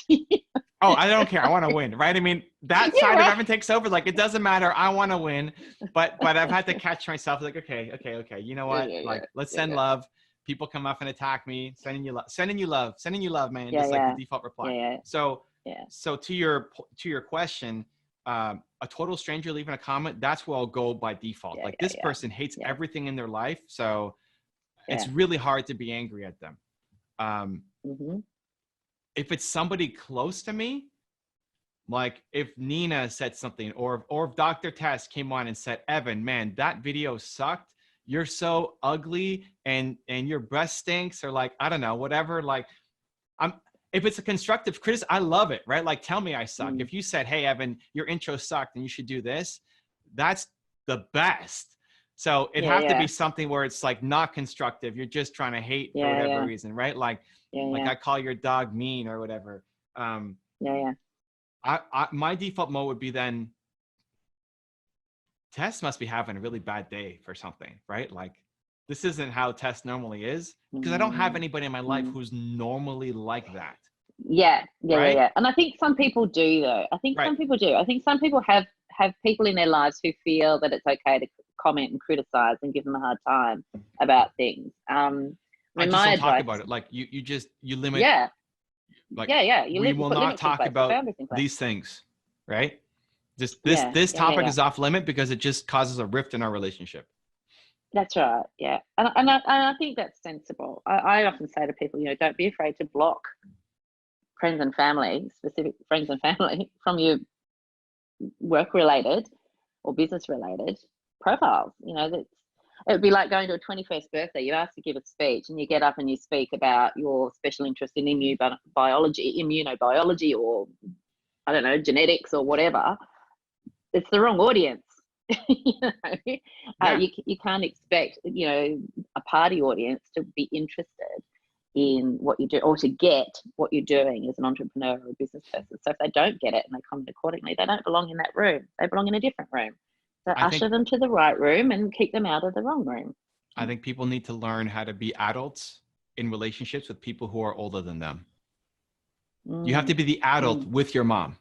Oh, I don't care. I want to win, right? I mean, that side of Evan takes over. Like, it doesn't matter. I want to win, but I've had to catch myself. Like, okay. You know what? Let's send love. People come up and attack me. Sending you love, man. Just like the default reply. So to your question, a total stranger leaving a comment, that's where I'll go by default. This person hates everything in their life, so it's really hard to be angry at them. If it's somebody close to me, like if Nina said something, or if Dr. Tess came on and said, Evan, man, that video sucked. You're so ugly and your breast stinks, or like, I don't know, whatever. Like, if it's a constructive criticism, I love it, right? Like, tell me I suck. If you said, hey, Evan, your intro sucked and you should do this, that's the best. So it'd have to be something where it's like not constructive. You're just trying to hate for whatever reason, right? Like, I call your dog mean or whatever. My default mode would be then, Tess must be having a really bad day for something, right? Like, this isn't how Tess normally is, because I don't have anybody in my life who's normally like that. Yeah. And I think some people do, though. I think some people do. I think some people have people in their lives who feel that it's okay to comment and criticize and give them a hard time about things. I just don't talk about it. Like you limit. Yeah. Like, we will not talk about these things, right? This topic is off limit because it just causes a rift in our relationship. That's right. Yeah. And I think that's sensible. I often say to people, don't be afraid to block friends and family, specific friends and family, from your work related or business related profiles. That it would be like going to a 21st birthday. You ask to give a speech and you get up and you speak about your special interest in immunobiology, or I don't know, genetics or whatever. It's the wrong audience. You know, Yeah. you can't expect, you know, a party audience to be interested in what you do or to get what you're doing as an entrepreneur or a business person. So if they don't get it and they comment accordingly, they don't belong in that room. They belong in a different room. So usher them to the right room and keep them out of the wrong room. I think people need to learn how to be adults in relationships with people who are older than them. You have to be the adult with your mom,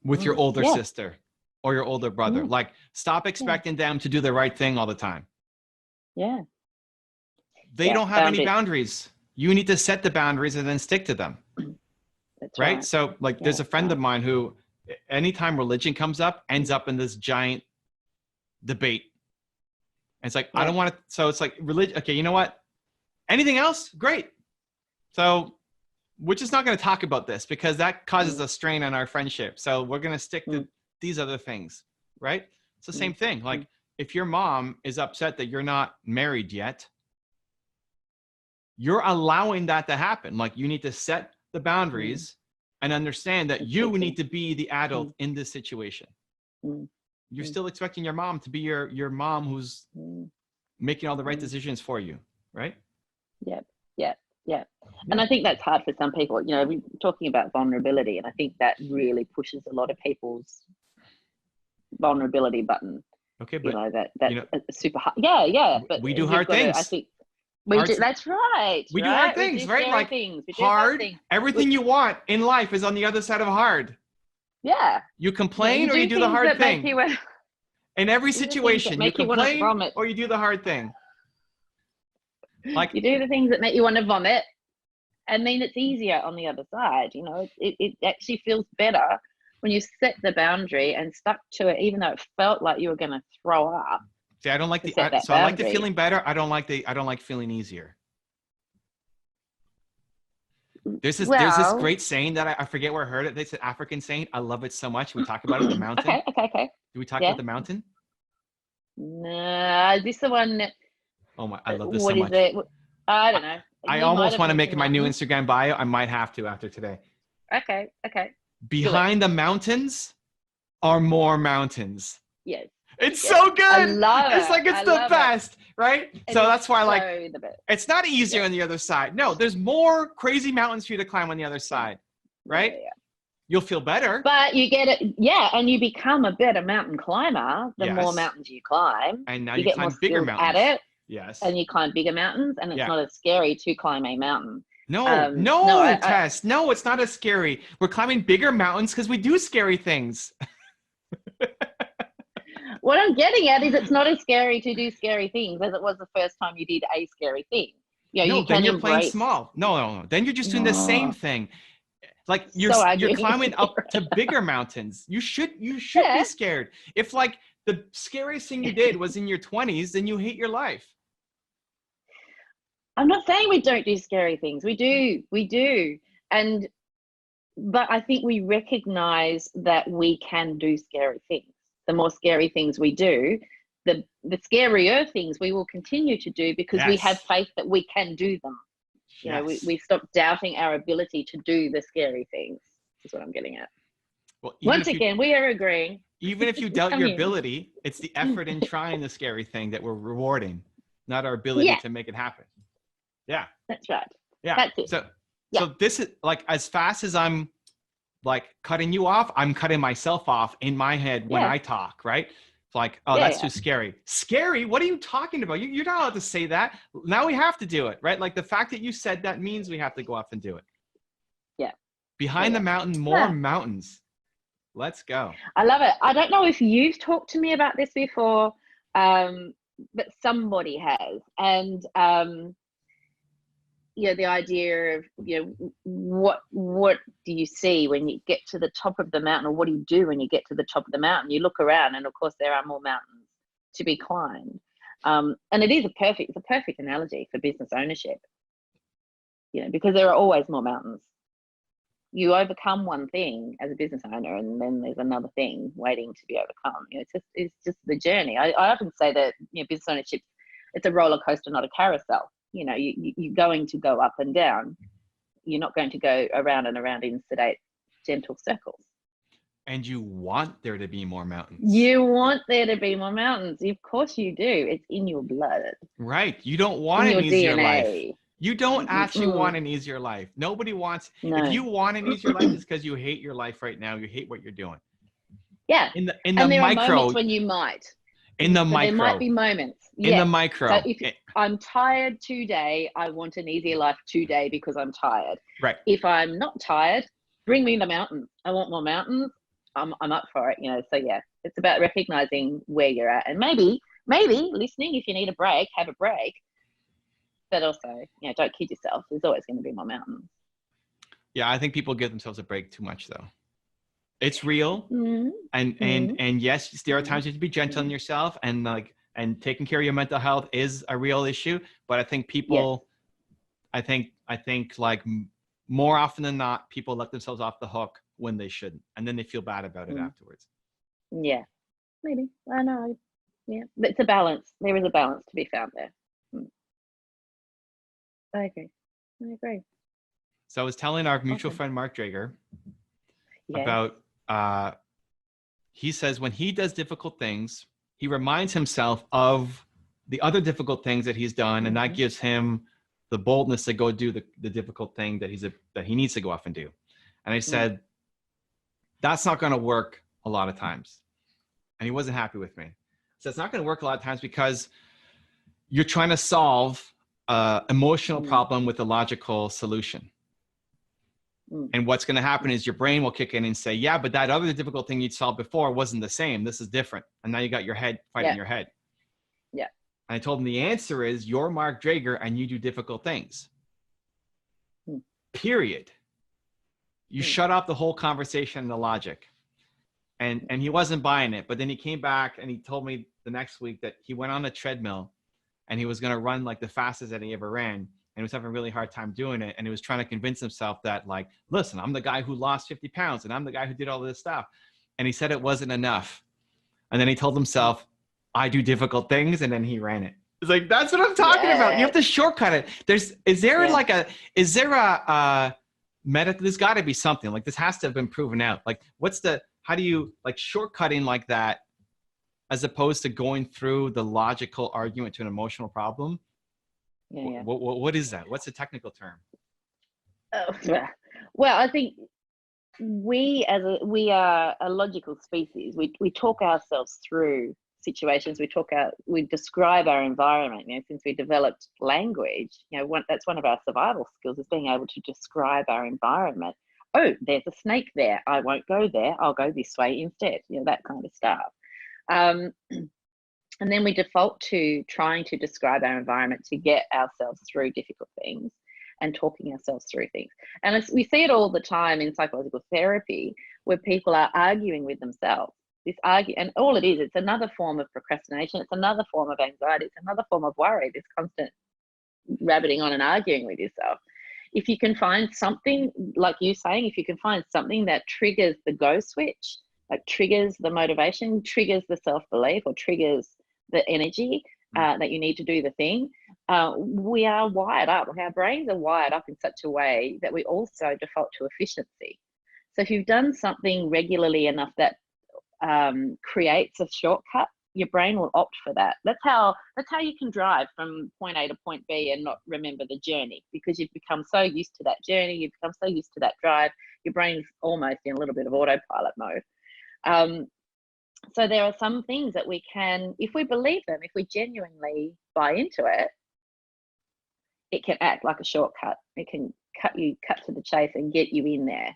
with your older sister or your older brother. Like, stop expecting them to do the right thing all the time. Yeah. They don't have any boundaries. You need to set the boundaries and then stick to them. That's right. So like, there's a friend of mine who, anytime religion comes up, ends up in this giant debate. And it's like, I don't want to. So it's like, religion. Okay, you know what? Anything else? Great. So we're just not going to talk about this because that causes a strain on our friendship. So we're going to stick to these other things, right? It's the same thing. Like, if your mom is upset that you're not married yet, you're allowing that to happen. Like, you need to set the boundaries and understand that you need to be the adult in this situation. You're still expecting your mom to be your mom who's making all the right decisions for you, right? Yep. And I think that's hard for some people. You know, we're talking about vulnerability, and I think that really pushes a lot of people's vulnerability button. Okay, but you know, that's super hard. Yeah. But we do hard things. I think we do. That's right. We do hard things, right? Like, things. hard. Everything you want in life is on the other side of hard. Yeah. You complain or you do the hard thing. In every situation, you complain or you do the hard thing. Like, you do the things that make you want to vomit, and then it's easier on the other side. You know, it actually feels better when you set the boundary and stuck to it, even though it felt like you were going to throw up. See, I don't like I like the feeling better. I don't like feeling easier. There's this great saying that I forget where I heard it. It's an African saying. I love it so much. We talk about it, the mountain. Okay. Do we talk about the mountain? No, is this the one? Oh my, I love this so much. What is it? I don't know. I almost want to make it my new Instagram bio. I might have to after today. Okay. Behind the mountains are more mountains. Yes. It's so good. I love it. It's like, it's the best, right? So that's why, like, it's not easier on the other side. No, there's more crazy mountains for you to climb on the other side, right? Yeah. You'll feel better. But you get it, and you become a better mountain climber the more mountains you climb. And now you you get climb more bigger mountains. At it. Yes. And you climb bigger mountains, and it's not as scary to climb a mountain. No, Tess. No, it's not as scary. We're climbing bigger mountains because we do scary things. What I'm getting at is it's not as scary to do scary things as it was the first time you did a scary thing. You know, then you're playing small. No. Then you're just doing the same thing. Like, you're climbing up to bigger mountains. You should be scared. If, like, the scariest thing you did was in your 20s, then you hate your life. I'm not saying we don't do scary things. We do. But I think we recognize that we can do scary things. The more scary things we do, the scarier things we will continue to do because we have faith that we can do them. You know, we stop doubting our ability to do the scary things, is what I'm getting at. Well, once again, we are agreeing. Even if you doubt your ability, it's the effort in trying the scary thing that we're rewarding, not our ability to make it happen. Yeah. That's right. Yeah. That's it. So this is, like, as fast as I'm, like, cutting you off, I'm cutting myself off in my head when I talk, right? It's like, oh, that's too scary. Scary? What are you talking about? You're not allowed to say that. Now we have to do it, right? Like, the fact that you said that means we have to go off and do it. Yeah. Behind the mountain, more mountains. Let's go. I love it. I don't know if you've talked to me about this before, but somebody has. And, the idea of, what do you see when you get to the top of the mountain, or what do you do when you get to the top of the mountain? You look around, and of course there are more mountains to be climbed. And it's a perfect analogy for business ownership, because there are always more mountains. You overcome one thing as a business owner, and then there's another thing waiting to be overcome. It's just the journey. I often say that business ownership, it's a roller coaster, not a carousel. You're going to go up and down. You're not going to go around and around in sedate, gentle circles. And you want there to be more mountains. You want there to be more mountains. Of course you do. It's in your blood. Right. You don't want In an your easier DNA. life. You don't actually want an easier life. Nobody wants. No. If you want an easier life, it's because you hate your life right now. You hate what you're doing. Yeah. In the and there micro. are moments when you might. In the micro. There might be moments. In the micro. So if I'm tired today, I want an easier life today because I'm tired. Right. If I'm not tired, bring me the mountains. I want more mountains. I'm up for it, you know. So yeah, it's about recognizing where you're at, and maybe listening. If you need a break, have a break. But also, you know, don't kid yourself. There's always going to be more mountains. Yeah, I think people give themselves a break too much, though. It's real, and yes, there are times you have to be gentle on yourself, and and taking care of your mental health is a real issue. But I think people, I think like more often than not, people let themselves off the hook when they shouldn't, and then they feel bad about it afterwards. Yeah, maybe. I know. Yeah, but it's a balance. There is a balance to be found there. I agree. So I was telling our mutual friend Mark Drager about. He says when he does difficult things, he reminds himself of the other difficult things that he's done, and that gives him the boldness to go do the difficult thing that he needs to go off and do. And I said, that's not going to work a lot of times. And he wasn't happy with me. So it's not going to work a lot of times because you're trying to solve an emotional problem with a logical solution. And what's going to happen is your brain will kick in and say, yeah, but that other difficult thing you'd solved before wasn't the same. This is different. And now you got your head fighting your head. Yeah. And I told him the answer is you're Mark Drager and you do difficult things. Period. You shut off the whole conversation and the logic. And he wasn't buying it. But then he came back and he told me the next week that he went on a treadmill and he was going to run like the fastest that he ever ran. And he was having a really hard time doing it. And he was trying to convince himself that, like, listen, I'm the guy who lost 50 pounds and I'm the guy who did all this stuff. And he said it wasn't enough. And then he told himself, I do difficult things. And then he ran it. It's like, that's what I'm talking about. You have to shortcut it. There's gotta be something like this has to have been proven out. Like how do you like shortcutting like that as opposed to going through the logical argument to an emotional problem? What is that? What's the technical term? Well, I think we are a logical species. We talk ourselves through situations. We describe our environment. You know, since we developed language, you know, that's one of our survival skills is being able to describe our environment. Oh, there's a snake there. I won't go there. I'll go this way instead. You know, that kind of stuff. And then we default to trying to describe our environment to get ourselves through difficult things and talking ourselves through things. And we see it all the time in psychological therapy where people are arguing with themselves. And all it is, it's another form of procrastination. It's another form of anxiety. It's another form of worry, this constant rabbiting on and arguing with yourself. If you can find something, like you saying, if you can find something that triggers the go switch, like triggers the motivation, triggers the self-belief, or triggers the energy that you need to do the thing, we are wired up. Our brains are wired up in such a way that we also default to efficiency. So if you've done something regularly enough that creates a shortcut, your brain will opt for that. That's how you can drive from point A to point B and not remember the journey, because you've become so used to that journey, you've become so used to that drive, your brain's almost in a little bit of autopilot mode. So there are some things that we can, if we believe them, if we genuinely buy into it, it can act like a shortcut. It can cut to the chase and get you in there.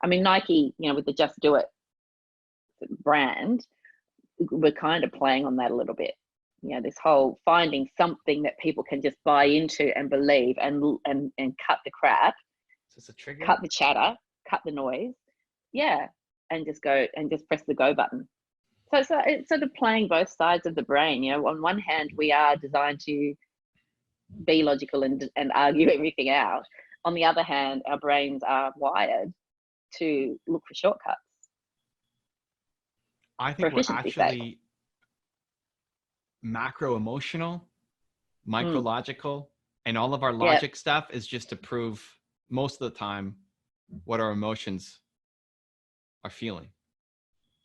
I mean, Nike, you know, with the Just Do It brand, we're kind of playing on that a little bit. You know, this whole finding something that people can just buy into and believe and cut the crap, so it's a trigger. Cut the chatter, cut the noise, and just go and just press the go button. So it's sort of playing both sides of the brain. You know, on one hand, we are designed to be logical and argue everything out. On the other hand, our brains are wired to look for shortcuts. I think we're actually macro emotional, micrological, and all of our logic stuff is just to prove most of the time what our emotions are feeling.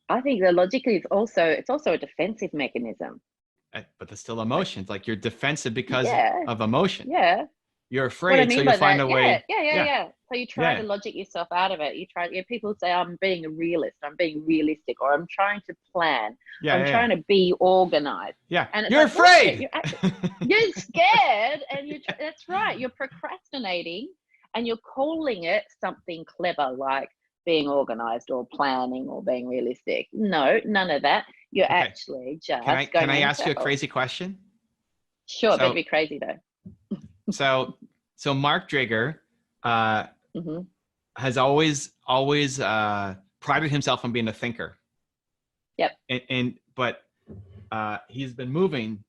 I think the logic is also, it's also a defensive mechanism. But there's still emotions. Like you're defensive because Yeah. of emotion. Yeah. You're What I afraid, so mean you'll by find that, a way. yeah. So you try Yeah. to logic yourself out of it. You try, people say, I'm being a realist, I'm being realistic, or I'm trying to plan, I'm trying to be organized. Yeah. And it's you're like, afraid. You're scared, and that's right. You're procrastinating, and you're calling it something clever like being organized or planning or being realistic. No, none of that. You're actually just going. Can I ask you a crazy question? Sure, but it'd be crazy though. So Mark Drager has always prided himself on being a thinker. Yep. But he's been moving.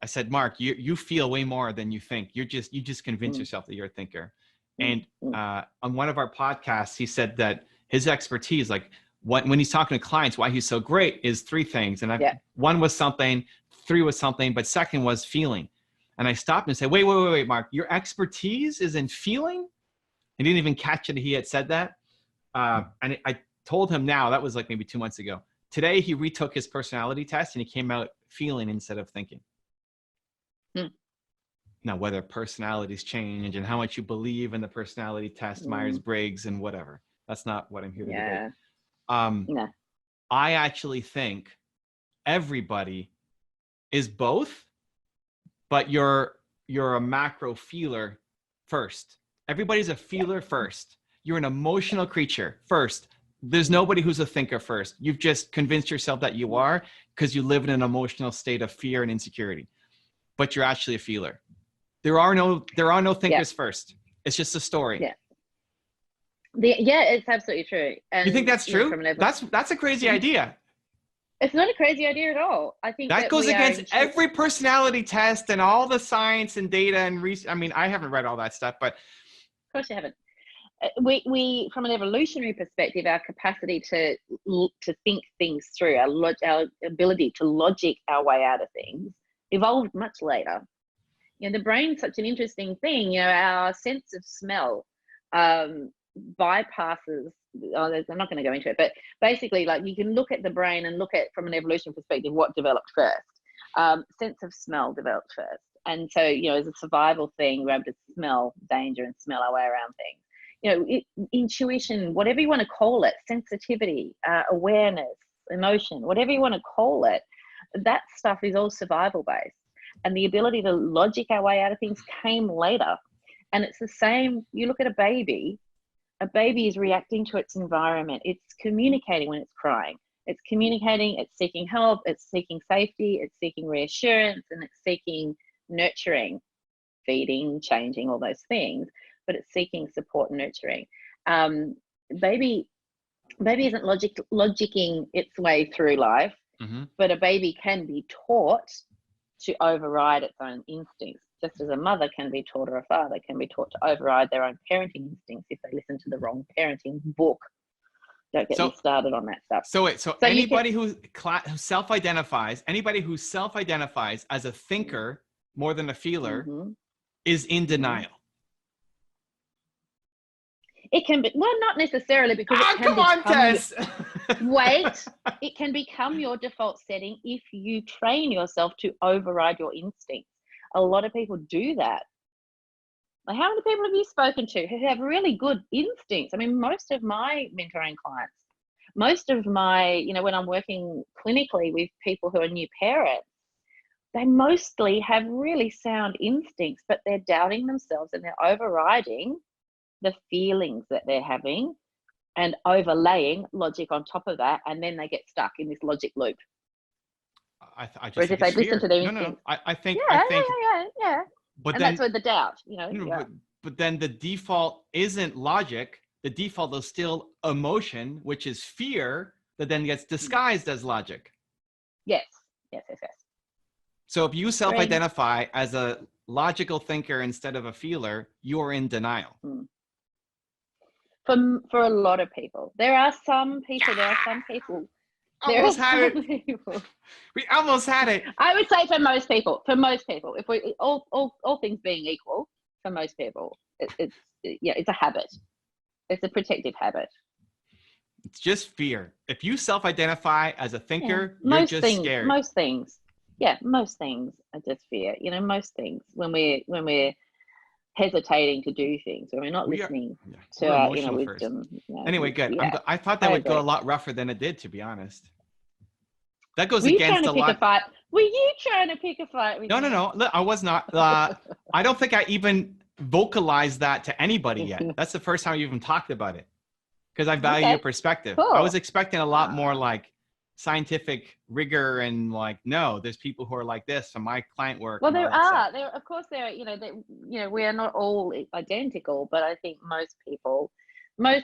I said, Mark, you feel way more than you think. You just convince yourself that you're a thinker. And on one of our podcasts, he said that his expertise, like when he's talking to clients, why he's so great is three things. And one was something, three was something, but second was feeling. And I stopped and said, wait, Mark, your expertise is in feeling? He didn't even catch it. He had said that. And I told him now, that was like maybe 2 months ago. Today, he retook his personality test and he came out feeling instead of thinking. Now, whether personalities change and how much you believe in the personality test, Myers-Briggs and whatever, that's not what I'm here to debate. No. I actually think everybody is both, but you're a macro feeler first. Everybody's a feeler first. You're an emotional creature first. There's nobody who's a thinker first. You've just convinced yourself that you are because you live in an emotional state of fear and insecurity, but you're actually a feeler. There are no thinkers first. It's just a story. It's absolutely true. And you think that's true? That's a crazy idea. It's not a crazy idea at all. I think that goes against every personality test and all the science and data and research. I mean, I haven't read all that stuff, but of course you haven't. We from an evolutionary perspective, our capacity to think things through, our ability to logic our way out of things, evolved much later. The brain's such an interesting thing. Our sense of smell bypasses. I'm not going to go into it, but basically, like, you can look at the brain and look at, from an evolution perspective, what developed first. Sense of smell developed first, and so as a survival thing, we're able to smell danger and smell our way around things. Intuition, whatever you want to call it, sensitivity, awareness, emotion, whatever you want to call it, that stuff is all survival based. And the ability to logic our way out of things came later. And it's the same. You look at a baby is reacting to its environment. It's communicating when it's crying. It's communicating, it's seeking help, it's seeking safety, it's seeking reassurance, and it's seeking nurturing, feeding, changing, all those things. But it's seeking support and nurturing. Baby isn't logicking its way through life, but a baby can be taught to override its own instincts, just as a mother can be taught, or a father can be taught to override their own parenting instincts if they listen to the wrong parenting book. Don't get me started on that stuff. So anybody who self-identifies, as a thinker more than a feeler is in denial. It can be, well, not necessarily, because it can come on, Tess. Wait, it can become your default setting if you train yourself to override your instincts. A lot of people do that. Like, how many people have you spoken to who have really good instincts? I mean, most of my mentoring clients, most of my, when I'm working clinically with people who are new parents, they mostly have really sound instincts, but they're doubting themselves and they're overriding the feelings that they're having and overlaying logic on top of that, and then they get stuck in this logic loop. I just Whereas if they listen to their instincts, I think. But then, that's where the doubt, But then the default isn't logic. The default is still emotion, which is fear, that then gets disguised as logic. Yes. So if you self-identify as a logical thinker instead of a feeler, you're in denial. For a lot of people, there are some people. We almost had it. I would say for most people, if we all things being equal, for most people, it's a habit. It's a protective habit. It's just fear. If you self-identify as a thinker, Yeah. you're just scared. Most things. Yeah, most things are just fear. You know, most things when we're hesitating to do things, when we're not listening to we're our emotional inner first. wisdom. You know, Anyway, good. I thought that would go a lot rougher than it did, to be honest. That goes against a lot. Were you trying to pick a fight with me? No. Look, I was not. I don't think I even vocalized that to anybody yet. That's the first time you even talked about it, because I value your perspective. Cool. I was expecting a lot more like scientific rigor and like, no, there's people who are like this from my client work. Well, of course there are, you know, we are not all identical, but I think most people when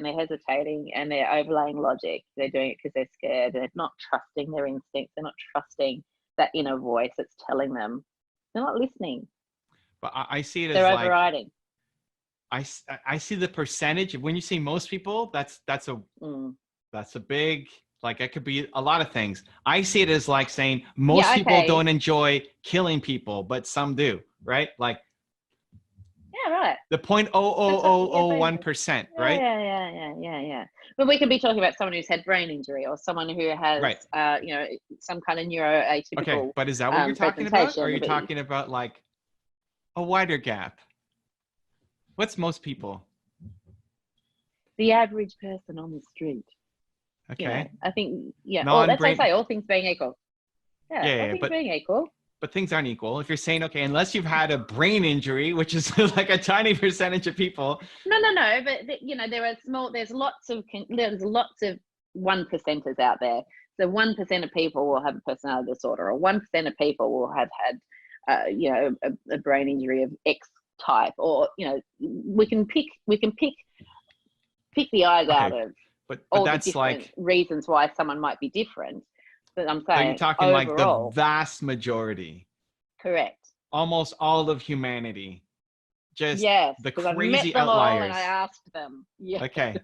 they're hesitating and they're overlaying logic, they're doing it because they're scared. They're not trusting their instincts. They're not trusting that inner voice that's telling them. They're not listening. But I see it as they're overriding. I see the percentage. When you see most people, that's a big, like, it could be a lot of things. I see it as like saying most people don't enjoy killing people, but some do, right? Like, yeah, right. The 0.00001%, right? Yeah. But we could be talking about someone who's had brain injury or someone who has, you know, some kind of neuroatypical. Okay, but is that what you're talking about? Or are you talking about like a wider gap? What's most people? The average person on the street. Okay. You know, I think, that's what I say, all things being equal. Yeah, all things being equal. But things aren't equal. If you're saying, okay, unless you've had a brain injury, which is like a tiny percentage of people. No. But you know, there's lots of 1%ers out there. So 1% of people will have a personality disorder, or 1% of people will have had, you know, a brain injury of X type, or, you know, we can pick the eyes out of but all that's the different like reasons why someone might be different. But I'm saying, so you're talking overall, like the vast majority. Correct. Almost all of humanity. Just the crazy I met them outliers. all and I asked them. Yeah. Okay.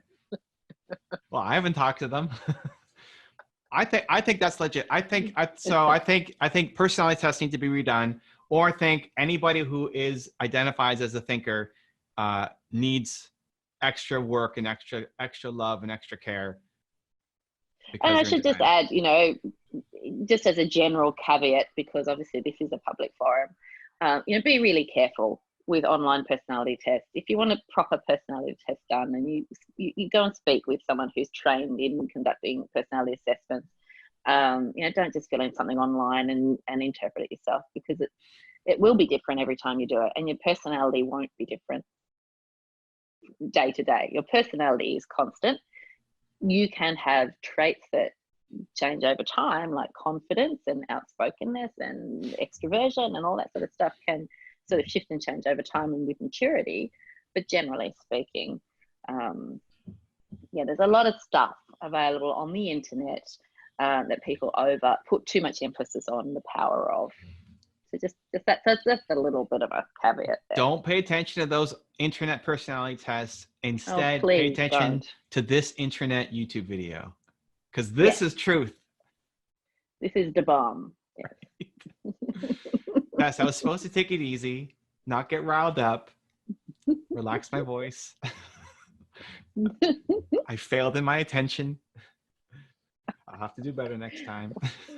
Well, I haven't talked to them. I think that's legit. I think personality tests need to be redone, or I think anybody who identifies as a thinker needs extra work and extra love and extra care. And I should just add, you know, just as a general caveat, because obviously this is a public forum, you know, be really careful with online personality tests. If you want a proper personality test done, and you go and speak with someone who's trained in conducting personality assessments, you know, don't just fill in something online and interpret it yourself, because it will be different every time you do it, and your personality won't be different day to day. Your personality is constant. You can have traits that change over time, like confidence and outspokenness and extroversion, and all that sort of stuff can sort of shift and change over time and with maturity. But generally speaking, there's a lot of stuff available on the internet that people put too much emphasis on the power of. So just that's a little bit of a caveat there. Don't pay attention to those internet personality tests. Instead, pay attention to this internet YouTube video, because this is truth. This is the bomb. Yes, I was supposed to take it easy, not get riled up, relax my voice. I failed in my attention. I'll have to do better next time.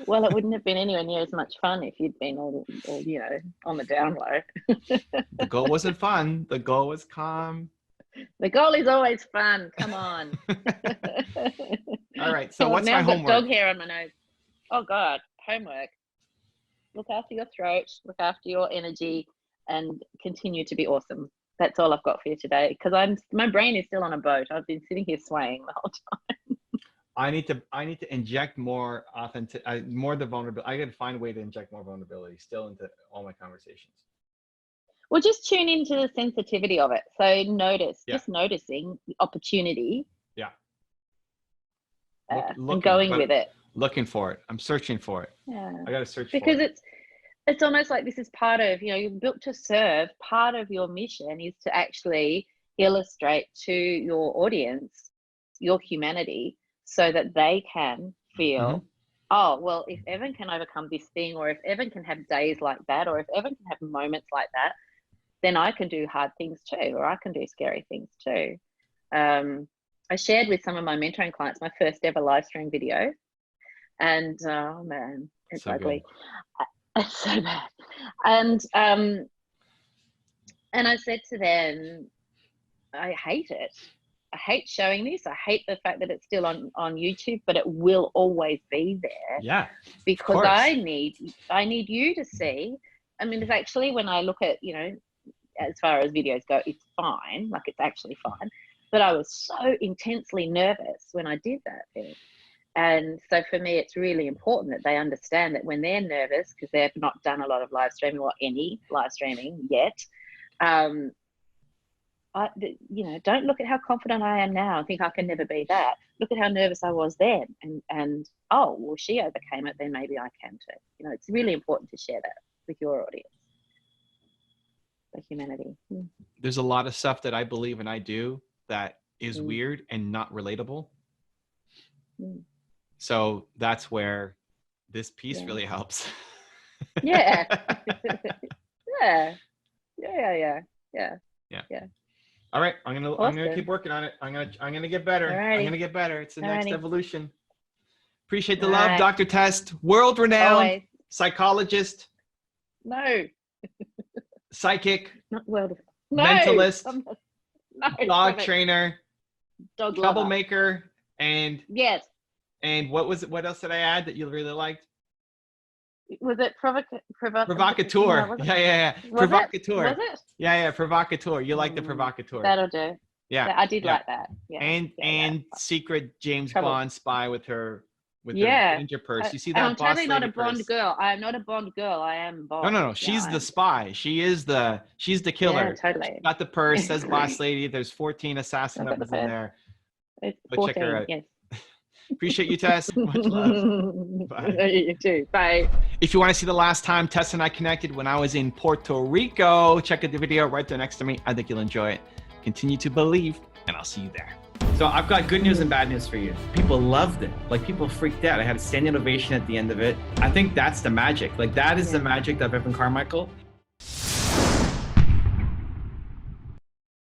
Well, it wouldn't have been anywhere near as much fun if you'd been all you know, on the down low. The goal wasn't fun. The goal was calm. The goal is always fun. Come on. All right. So what's my homework? Dog hair on my nose. Oh God, homework. Look after your throat. Look after your energy, and continue to be awesome. That's all I've got for you today, because my brain is still on a boat. I've been sitting here swaying the whole time. I need to inject more more the vulnerability. I got to find a way to inject more vulnerability still into all my conversations. Well, just tune into the sensitivity of it. So just noticing the opportunity. Yeah. And going with it. Looking for it. I'm searching for it. Yeah. I got to search because for it. It's almost like this is part of, you know, you're built to serve. Part of your mission is to actually illustrate to your audience your humanity, so that they can feel, oh, well, if Evan can overcome this thing, or if Evan can have days like that, or if Evan can have moments like that, then I can do hard things too, or I can do scary things too. I shared with some of my mentoring clients my first ever live stream video, and oh man, it's So ugly. It's so bad. And I said to them, I hate it. I hate showing this. I hate the fact that it's still on YouTube, but it will always be there. Yeah. Because I need you to see. I mean, it's actually, when I look at, you know, as far as videos go, it's fine. Like, it's actually fine. But I was so intensely nervous when I did that thing. And so for me, it's really important that they understand that when they're nervous, because they've not done a lot of live streaming or any live streaming yet, you know, don't look at how confident I am now and think I can never be that. Look at how nervous I was then, and oh, well, she overcame it, then maybe I can too. You know, it's really important to share that with your audience. The humanity. There's a lot of stuff that I believe and I do that is weird and not relatable. So that's where this piece really helps. Yeah. Yeah. All right, I'm gonna keep working on it. I'm gonna get better. Alrighty. I'm gonna get better. It's the next Alrighty. evolution. Appreciate the love, Dr. Tess, world-renowned psychologist, psychic, mentalist, dog trainer, dog troublemaker, and yes. And what was it? What else did I add that you really liked? Was it provocateur? No, yeah. Provocateur. Was it? Yeah, provocateur. You like the provocateur. That'll do. Yeah. I did like that. Yeah. And secret James Bond spy with her her danger purse. You see that? I'm totally not a Bond Bond girl. I am not a Bond girl. I am Bond. No. She's the spy. She's the killer. Yeah, totally. Got the purse, says boss lady. There's 14 assassin weapons in there. It's Go 14, check her out. yes. Appreciate you, Tess. Much love. Bye. You too. Bye. If you want to see the last time Tess and I connected when I was in Puerto Rico, check out the video right there next to me. I think you'll enjoy it. Continue to believe, and I'll see you there. So I've got good news and bad news for you. People loved it. Like, people freaked out. I had a standing ovation at the end of it. I think that's the magic. Like, that is the magic of Evan Carmichael.